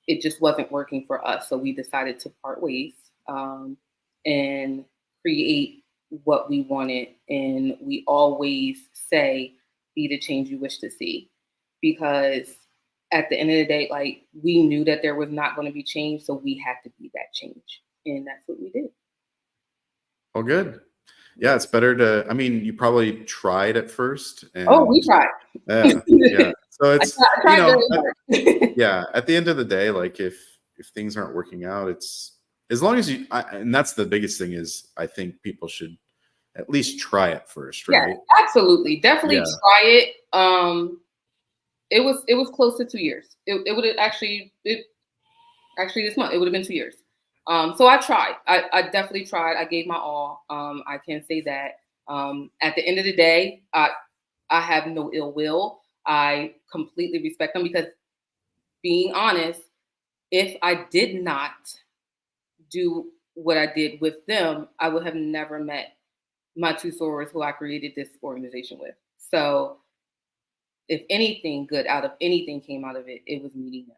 B: it just wasn't working for us. So we decided to part ways and create what we wanted. And we always say, be the change you wish to see. Because at the end of the day, like, we knew that there was not going to be change. So we had to be that change. And that's what we did.
A: Well, good. Yeah, it's better to, I mean, you probably tried at first
B: Oh, we
A: and
B: tried.
A: yeah, yeah. So it's,
B: I tried very hard.
A: yeah, at the end of the day, like if things aren't working out, it's as long as and that's the biggest thing is I think people should at least try it first,
B: Yeah,
A: right?
B: absolutely. Definitely
A: Yeah.
B: try it. It was close to 2 years. It would have actually this month it would have been 2 years. So I tried. I definitely tried. I gave my all. I can say that. At the end of the day, I have no ill will. I completely respect them, because, being honest, if I did not do what I did with them, I would have never met my two sorors who I created this organization with. So if anything good out of anything came out of it, it was meeting them.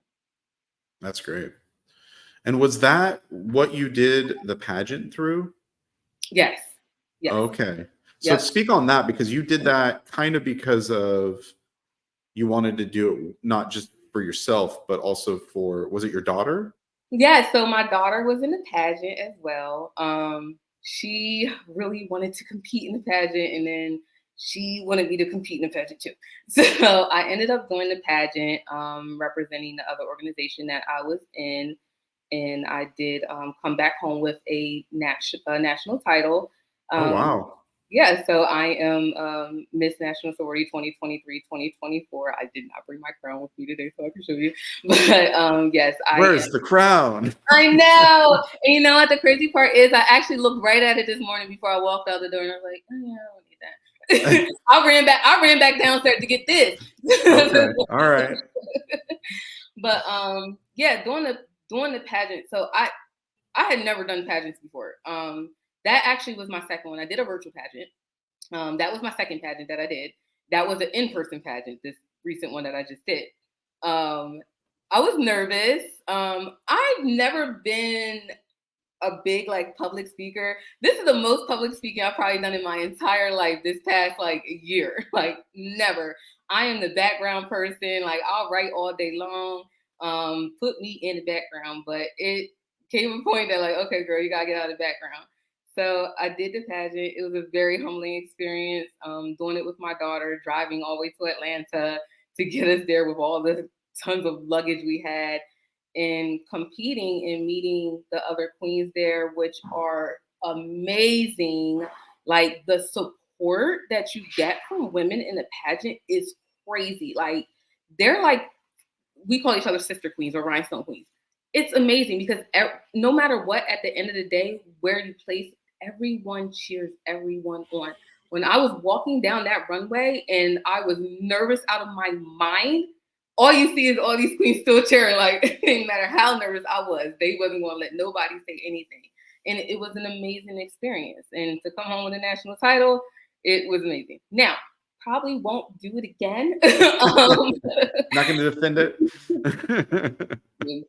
A: That's great. And was that what you did the pageant through?
B: Yes. Yes.
A: Okay. So
B: Yep.
A: speak on that because you did that kind of because of you wanted to do it not just for yourself, but also for, was it your daughter?
B: Yeah. So my daughter was in the pageant as well. She really wanted to compete in the pageant, and then she wanted me to compete in the pageant too. So I ended up doing the pageant, representing the other organization that I was in, and I did come back home with a national title.
A: Oh,
B: Um,
A: wow.
B: yeah, so I am Miss National Sorority 2023, 2024. I did not bring my crown with me today, so I can show you. But yes, I am.
A: Where's the crown?
B: I know. And you know what? The crazy part is, I actually looked right at it this morning before I walked out the door, and I was like, oh, yeah, I don't need that. I ran back downstairs to get this.
A: Okay. All right.
B: But yeah, doing the pageant. So I had never done pageants before. That actually was my second one. I did a virtual pageant. That was my second pageant that I did. That was an in-person pageant, this recent one that I just did. Um, I was nervous. I've never been a big like public speaker. This is the most public speaking I've probably done in my entire life this past like year. Like, never. I am the background person. Like, I'll write all day long. Put me in the background. But it came a point that, like, okay, girl, you gotta get out of the background. So I did the pageant. It was a very humbling experience. Doing it with my daughter, driving all the way to Atlanta to get us there with all the tons of luggage we had, and competing and meeting the other queens there, which are amazing. Like, the support that you get from women in the pageant is crazy. Like, they're like, we call each other sister queens or rhinestone queens. It's amazing because no matter what, at the end of the day, where you place, everyone cheers everyone on. When I was walking down that runway and I was nervous out of my mind, all you see is all these queens still cheering. Like, no matter how nervous I was, they wasn't going to let nobody say anything. And it was an amazing experience. And to come home with a national title, it was amazing. Now, probably won't do it again.
A: Not going to defend it.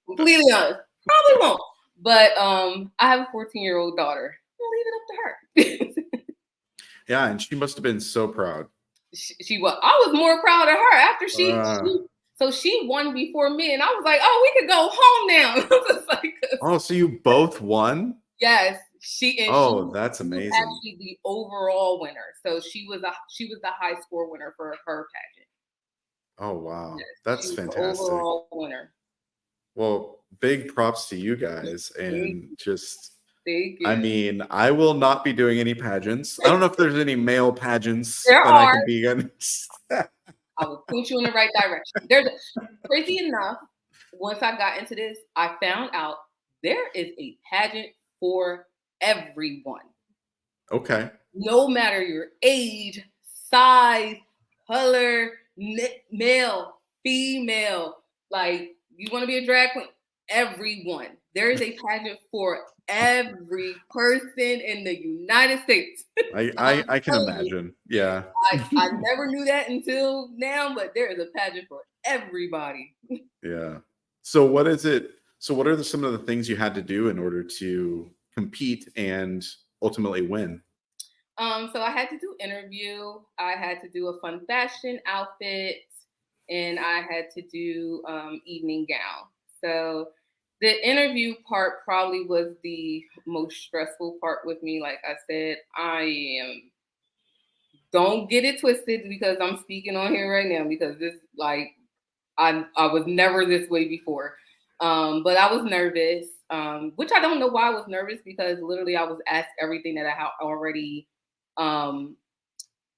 B: Completely honest, probably won't. But I have a 14-year-old daughter. I'll leave it up to her.
A: Yeah, and she must have been so proud.
B: She was. I was more proud of her after she.
A: Uh,
B: So she won before me, and I was like, "Oh, we could go home now." I was like,
A: Oh, so you both won?
B: yes,
A: Oh, that's
B: she was
A: amazing.
B: actually the overall winner. So she was the high score winner for her pageant.
A: Oh, wow.
B: Yes, she
A: That's
B: was the
A: fantastic.
B: overall winner.
A: Well, big props to you guys.
B: Thank
A: And
B: you.
A: just,
B: Thank
A: I
B: you.
A: mean, I will not be doing any pageants. I don't know if there's any male pageants
B: There
A: that I
B: are.
A: can be in.
B: I will point you in the right direction. There's crazy enough. Once I got into this, I found out there is a pageant for everyone.
A: Okay.
B: No matter your age, size, color, male, female, like you want to be a drag queen, everyone. There is a pageant for every person in the United States. I'm
A: I can
B: telling you,
A: imagine. Yeah.
B: I never knew that until now, but there is a pageant for everybody.
A: Yeah. So what is it? So what are some of the things you had to do in order to compete and ultimately win?
B: So I had to do interview. I had to do a fun fashion outfit, and I had to do evening gown. So the interview part probably was the most stressful part with me. Like I said, I am. Don't get it twisted because I'm speaking on here right now because this like I was never this way before. But I was nervous, which I don't know why I was nervous because literally I was asked everything that I had already um,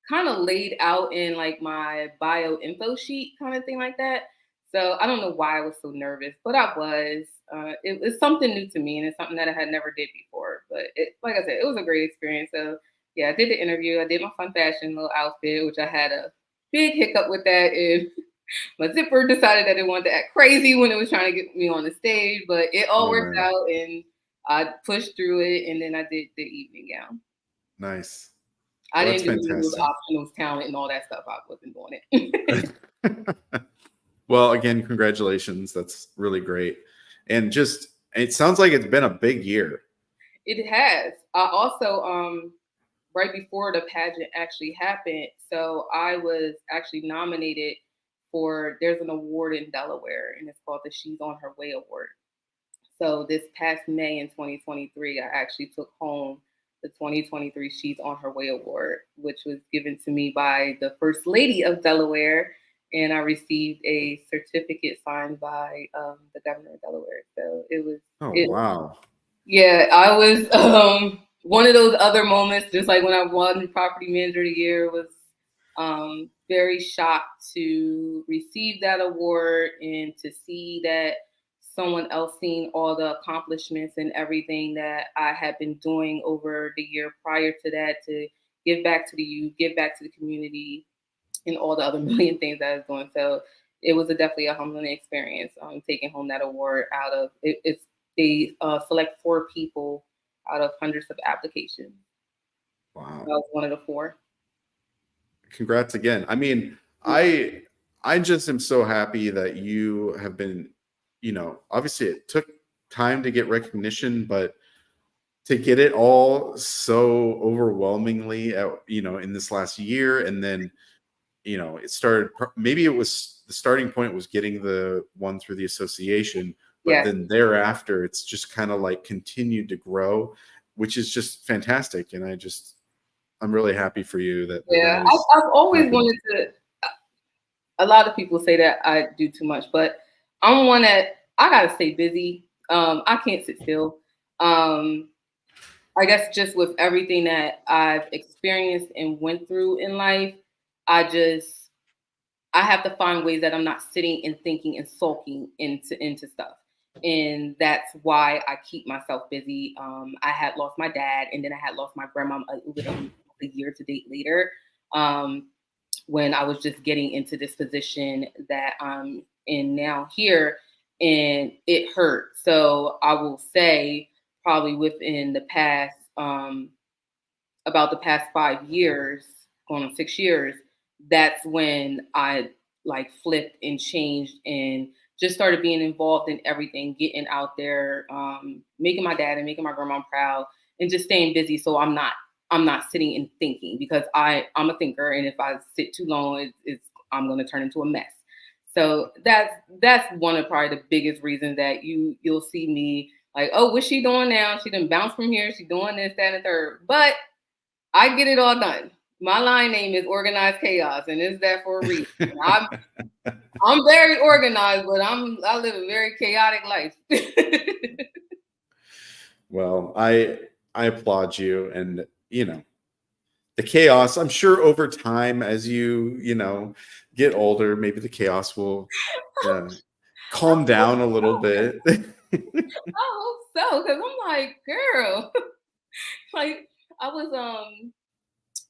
B: kind of laid out in like my bio info sheet kind of thing like that. So I don't know why I was so nervous, but I was. It's something new to me and it's something that I had never did before. But like I said, it was a great experience. So yeah, I did the interview. I did my fun fashion little outfit, which I had a big hiccup with that. And my zipper decided that it wanted to act crazy when it was trying to get me on the stage, but it all
A: Oh
B: worked
A: man.
B: out and I pushed through it and then I did the evening gown.
A: Nice.
B: I
A: Well, that's
B: didn't do any of those
A: fantastic.
B: optionals, talent, and all that stuff. I wasn't doing it.
A: Well, again, congratulations. That's really great. And just it sounds like it's been a big year.
B: It has. I also, right before the pageant actually happened, so I was actually nominated for, there's an award in Delaware, and it's called the She's on Her Way Award. So this past May in 2023, I actually took home the 2023 She's on Her Way Award, which was given to me by the First Lady of Delaware. And I received a certificate signed by the governor of Delaware. So
A: Oh
B: it,
A: wow.
B: yeah, I was one of those other moments, just like when I won Property Manager of the Year, was very shocked to receive that award and to see that someone else seen all the accomplishments and everything that I had been doing over the year prior to that to give back to the youth, give back to the community, and all the other million things that I was doing. So it was definitely a humbling experience taking home that award out of it's they select 4 people out of hundreds of applications. I
A: Wow.
B: was one of the 4.
A: Congrats again. I mean, I just am so happy that you have been, obviously it took time to get recognition, but to get it all so overwhelmingly in this last year, and then it started, maybe it was the starting point was getting the one through the association, but
B: Yes.
A: then thereafter it's just kind of like continued to grow, which is just fantastic. And I'm really happy for you that
B: Yeah,
A: has
B: I've always
A: happened.
B: wanted to. A lot of people say that I do too much, but I'm one that I gotta stay busy. I can't sit still. Um, I guess just with everything that I've experienced and went through in life, I just I have to find ways that I'm not sitting and thinking and sulking into stuff. And that's why I keep myself busy. I had lost my dad, and then I had lost my grandma literally a year to date later. Um, when I was just getting into this position that I'm in now here, and it hurt. So I will say, probably within the past about the past 5 years, going on 6 years, that's when I like flipped and changed and just started being involved in everything, getting out there, making my dad and making my grandma proud, and just staying busy. So I'm not sitting and thinking because I'm a thinker, and if I sit too long, I'm going to turn into a mess. So that's one of probably the biggest reasons that you'll see me like, oh, what's she doing now? She done bounced from here. She doing this, that, and the third. But I get it all done. My line name is Organized Chaos, and it's that for a reason. I'm very organized, but I live a very chaotic life.
A: Well, I applaud you, and the chaos. I'm sure over time, as you get older, maybe the chaos will calm down a little bit.
B: I hope so, because I'm like, girl, like I was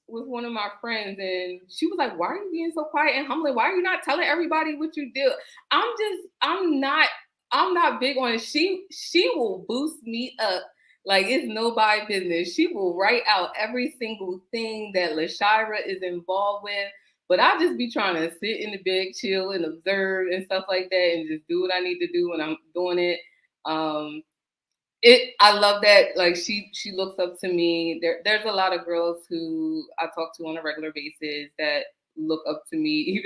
B: with one of my friends, and she was like, "Why are you being so quiet and humbling? Why are you not telling everybody what you do?" I'm not big on it. She will boost me up like it's nobody's business. She will write out every single thing that LaShyra is involved with. But I just be trying to sit in the bed, chill, and observe and stuff like that, and just do what I need to do when I'm doing it. I love that, like she looks up to me. There's a lot of girls who I talk to on a regular basis that look up to me.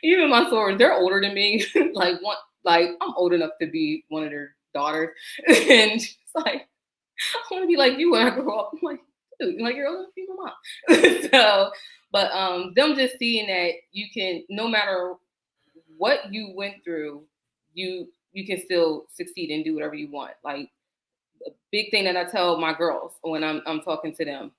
B: Even my sorors, they're older than me. like I'm old enough to be one of their daughters. And she's like, I want to be like you when I grow up. I'm like, dude, like you're older than my mom. So but them just seeing that you can, no matter what you went through, you can still succeed and do whatever you want. Like a big thing that I tell my girls when I'm talking to them,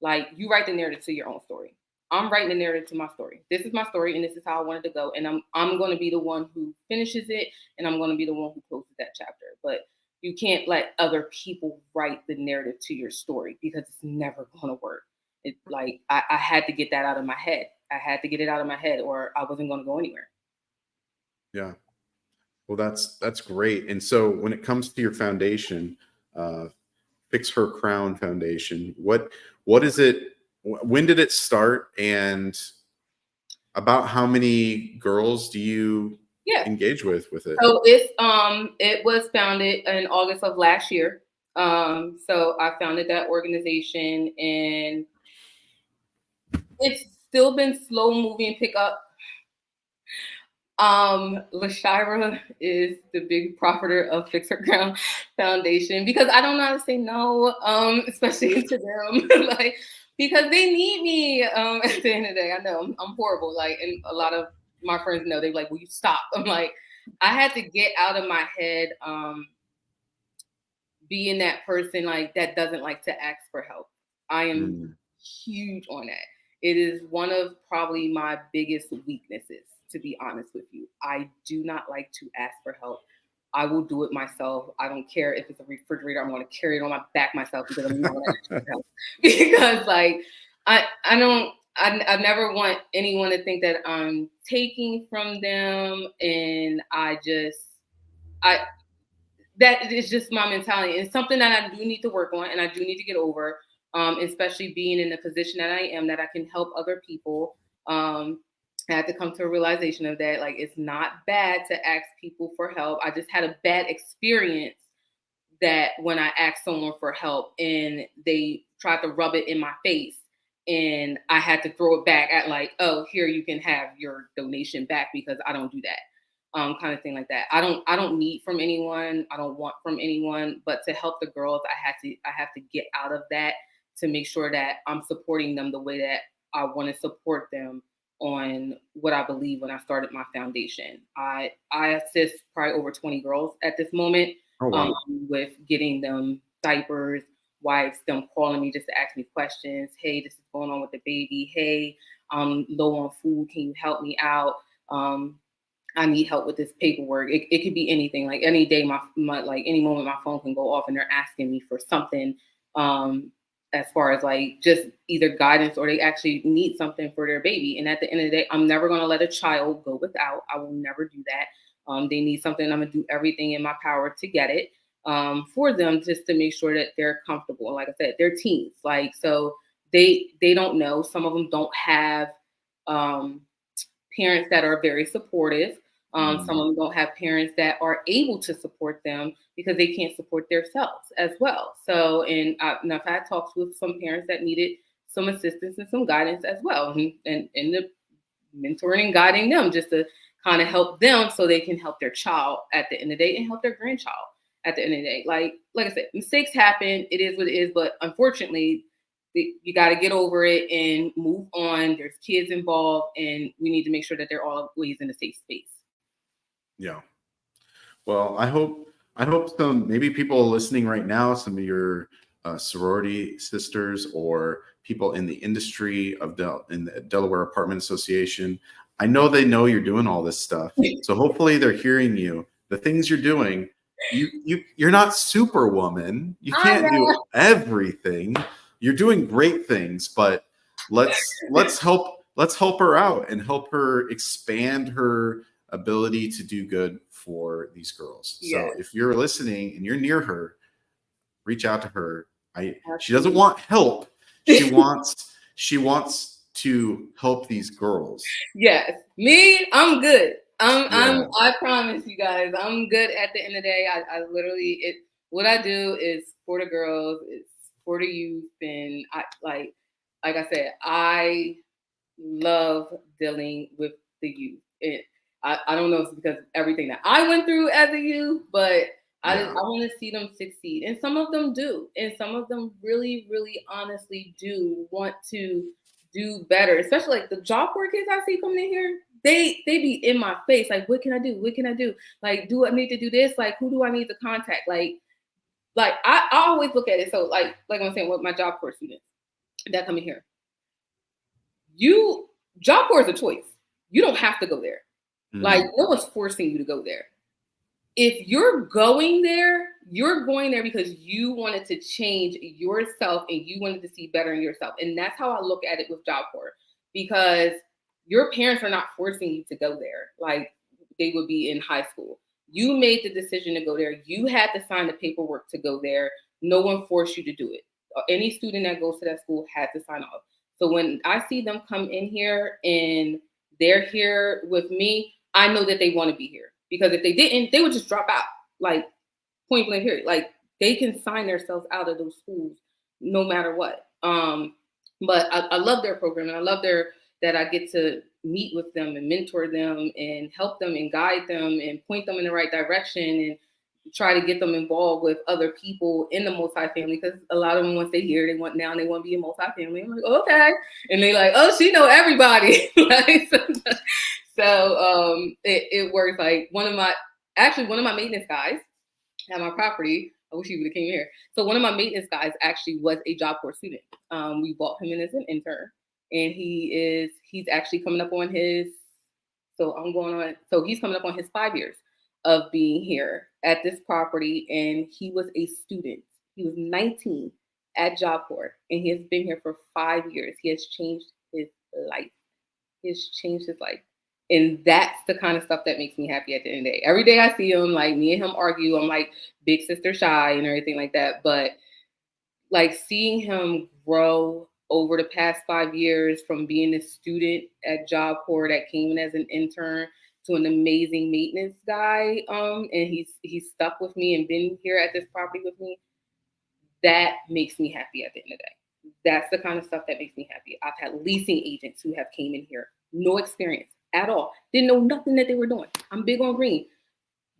B: like you write the narrative to your own story. I'm writing the narrative to my story. This is my story, and this is how I wanted to go. And I'm going to be the one who finishes it, and I'm going to be the one who closes that chapter. But you can't let other people write the narrative to your story because it's never going to work. It's like I had to get that out of my head. I had to get it out of my head, or I wasn't going to go anywhere.
A: Yeah. Well, that's great. And so when it comes to your foundation, Fix Her Crown Foundation, what is it? When did it start, and about how many girls do you engage with it?
B: So it was founded in August of last year. So I founded that organization, and it's still been slow moving pick up. LaShyra is the big profiter of Fix Her Crown Foundation because I don't know how to say no, especially to them, like because they need me. At the end of the day, I know I'm horrible. Like, and a lot of my friends know they're like, "Will you stop?" I'm like, I had to get out of my head, being that person like that doesn't like to ask for help. I am huge on that. It is one of probably my biggest weaknesses, to be honest with you. I do not like to ask for help. I will do it myself. I don't care if it's a refrigerator. I'm going to carry it on my back myself because I'm not going to ask for help. Because like I never want anyone to think that I'm taking from them, and that is just my mentality. It's something that I do need to work on and I do need to get over, especially being in the position that I am, that I can help other people. I had to come to a realization of that. Like, it's not bad to ask people for help. I just had a bad experience that when I asked someone for help and they tried to rub it in my face, and I had to throw it back at like, oh, here, you can have your donation back because I don't do that. Kind of thing like that. I don't need from anyone. I don't want from anyone, but to help the girls, I have to get out of that to make sure that I'm supporting them the way that I want to support them on what I believe when I started my foundation. I assist probably over 20 girls at this moment.
A: Oh, wow.
B: With getting them diapers, wipes, them calling me just to ask me questions. Hey, this is going on with the baby. Hey, I'm low on food. Can you help me out? I need help with this paperwork. It could be anything. Like any day, my like any moment, my phone can go off and they're asking me for something. As far as like just either guidance or they actually need something for their baby. And at the end of the day, I'm never going to let a child go without. I will never do that. They need something. I'm going to do everything in my power to get it for them, just to make sure that they're comfortable. Like I said, they're teens. Like, so they don't know. Some of them don't have parents that are very supportive. Some of them don't have parents that are able to support them because they can't support themselves as well. So, and I've had talks with some parents that needed some assistance and some guidance as well, and the mentoring and guiding them just to kind of help them so they can help their child at the end of the day and help their grandchild at the end of the day. Like I said, mistakes happen. It is what it is. But unfortunately, you got to get over it and move on. There's kids involved, and we need to make sure that they're always in a safe space.
A: Yeah. Well, I hope some maybe people listening right now, some of your sorority sisters or people in the industry in the Delaware Apartment Association, I know they know you're doing all this stuff. So hopefully they're hearing you. The things you're doing, you're not Superwoman. You can't do everything. You're doing great things, but let's help her out and help her expand her ability to do good for these girls.
B: Yes.
A: So if you're listening and you're near her, reach out to her. She doesn't want help. She wants to help these girls.
B: Yes. Me, I'm good. I promise you guys, I'm good at the end of the day. I literally what I do is for the girls, it's for the youth, and I like I said, I love dealing with the youth. I don't know if it's because of everything that I went through as a youth, but I want to see them succeed. And some of them do. And some of them really, really honestly do want to do better. Especially like the job board kids I see coming in here. They be in my face. Like, what can I do? What can I do? Like, do I need to do this? Like, who do I need to contact? Like I always look at it. So like I'm saying with my job corps students that come in here. Job corps is a choice. You don't have to go there. Like no one's forcing you to go there. If you're going there because you wanted to change yourself and you wanted to see better in yourself. And that's how I look at it with Job Corps, because your parents are not forcing you to go there like they would be in high school. You made the decision to go there. You had to sign the paperwork to go there. No one forced you to do it. Any student that goes to that school had to sign off. So when I see them come in here and they're here with me, I know that they want to be here, because if they didn't, they would just drop out, like point blank period. Like they can sign themselves out of those schools no matter what. But I love their program, and I love that I get to meet with them and mentor them and help them and guide them and point them in the right direction and try to get them involved with other people in the multifamily, because a lot of them, once they hear they want to be in multifamily. I'm like, okay. And they like, oh, she know everybody. So it works. Like one of my maintenance guys at my property, I wish he would have came here. So one of my maintenance guys actually was a Job Corps student. We brought him in as an intern, and he's actually coming up on his 5 years of being here at this property. And he was a student. He was 19 at Job Corps, and he has been here for 5 years. He has changed his life. And that's the kind of stuff that makes me happy at the end of the day. Every day I see him, like me and him argue. I'm like big sister shy and everything like that. But like seeing him grow over the past 5 years from being a student at Job Corps that came in as an intern to an amazing maintenance guy, and he's stuck with me and been here at this property with me, that makes me happy at the end of the day. That's the kind of stuff that makes me happy. I've had leasing agents who have came in here, no experience at all, didn't know nothing that they were doing. I'm big on green.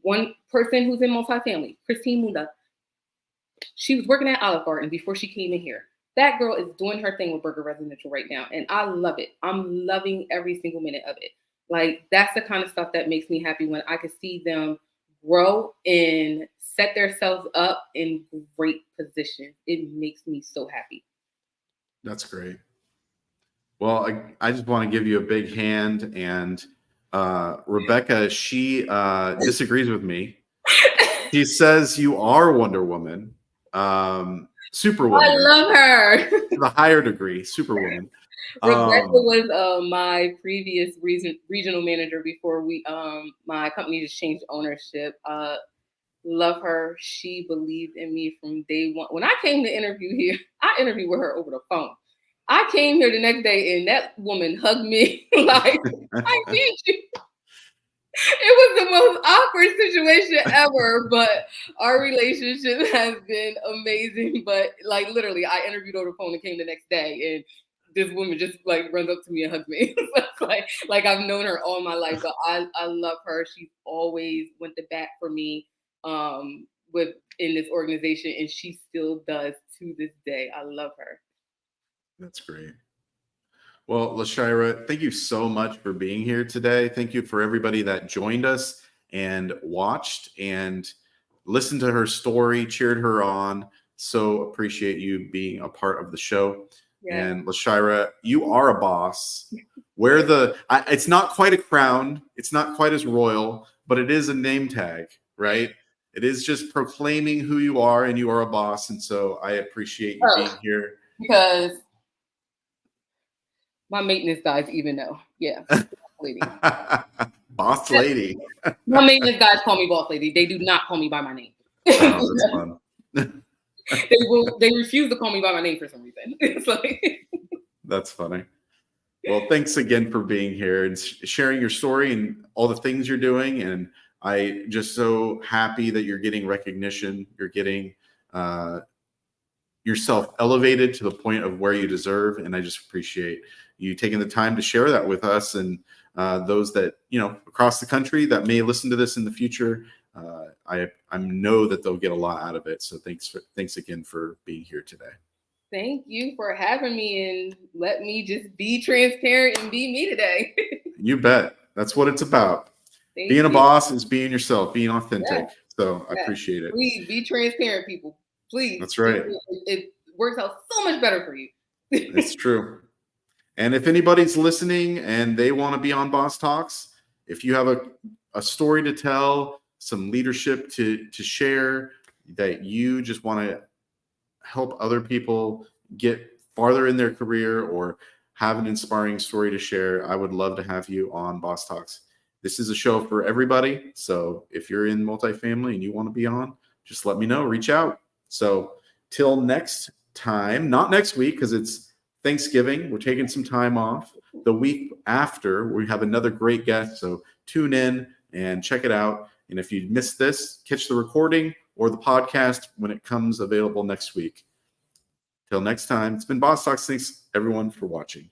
B: One person who's in multifamily, Christine Munda, she was working at Olive Garden before she came in here. That girl is doing her thing with Burger Residential right now, and I love it. I'm loving every single minute of it. Like, that's the kind of stuff that makes me happy, when I can see them grow and set themselves up in great positions. It makes me so happy.
A: That's great. Well, I just want to give you a big hand. And Rebecca, she disagrees with me. She says you are Wonder Woman, Superwoman.
B: I love her.
A: To the higher degree, Superwoman.
B: Rebecca was my previous regional manager before my company just changed ownership. Love her. She believed in me from day one. When I came to interview here, I interviewed with her over the phone. I came here the next day and that woman hugged me like, I need you. It was the most awkward situation ever, but our relationship has been amazing. But like literally, I interviewed over the phone and came the next day, and this woman just like runs up to me and hugs me. like I've known her all my life, but I love her. She's always went the bat for me with in this organization, and she still does to this day. I love her.
A: That's great. Well, LaShyra, thank you so much for being here today. Thank you for everybody that joined us and watched and listened to her story, cheered her on. So appreciate you being a part of the show. Yeah. And LaShyra, you are a boss. It's not quite a crown. It's not quite as royal, but it is a name tag, right? It is just proclaiming who you are, and you are a boss. And so I appreciate you being here.
B: Because my maintenance guys even know. Yeah. Lady.
A: Boss lady.
B: My maintenance guys call me boss lady. They do not call me by my name.
A: Oh, that's fun.
B: They refuse to call me by my name for some reason. It's like
A: that's funny. Well, thanks again for being here and sharing your story and all the things you're doing. And I just so happy that you're getting recognition. You're getting yourself elevated to the point of where you deserve. And I just appreciate you taking the time to share that with us and those that, across the country that may listen to this in the future. I know that they'll get a lot out of it. So thanks again for being here today.
B: Thank you for having me and let me just be transparent and be me today.
A: You bet. That's what it's about. Being a boss is being yourself, being authentic. Yeah. So I appreciate it.
B: Please be transparent, people. Please.
A: That's right.
B: It works out so much better for you.
A: It's true. And if anybody's listening and they want to be on Boss Talks, if you have a story to tell, some leadership to share, that you just want to help other people get farther in their career or have an inspiring story to share, I would love to have you on Boss Talks. This is a show for everybody. So if you're in multifamily and you want to be on, just let me know, reach out. So till next time, not next week because it's Thanksgiving. We're taking some time off. The week after, we have another great guest. So tune in and check it out. And if you missed this, catch the recording or the podcast when it comes available next week. Till next time, it's been Boss Talks. Thanks, everyone, for watching.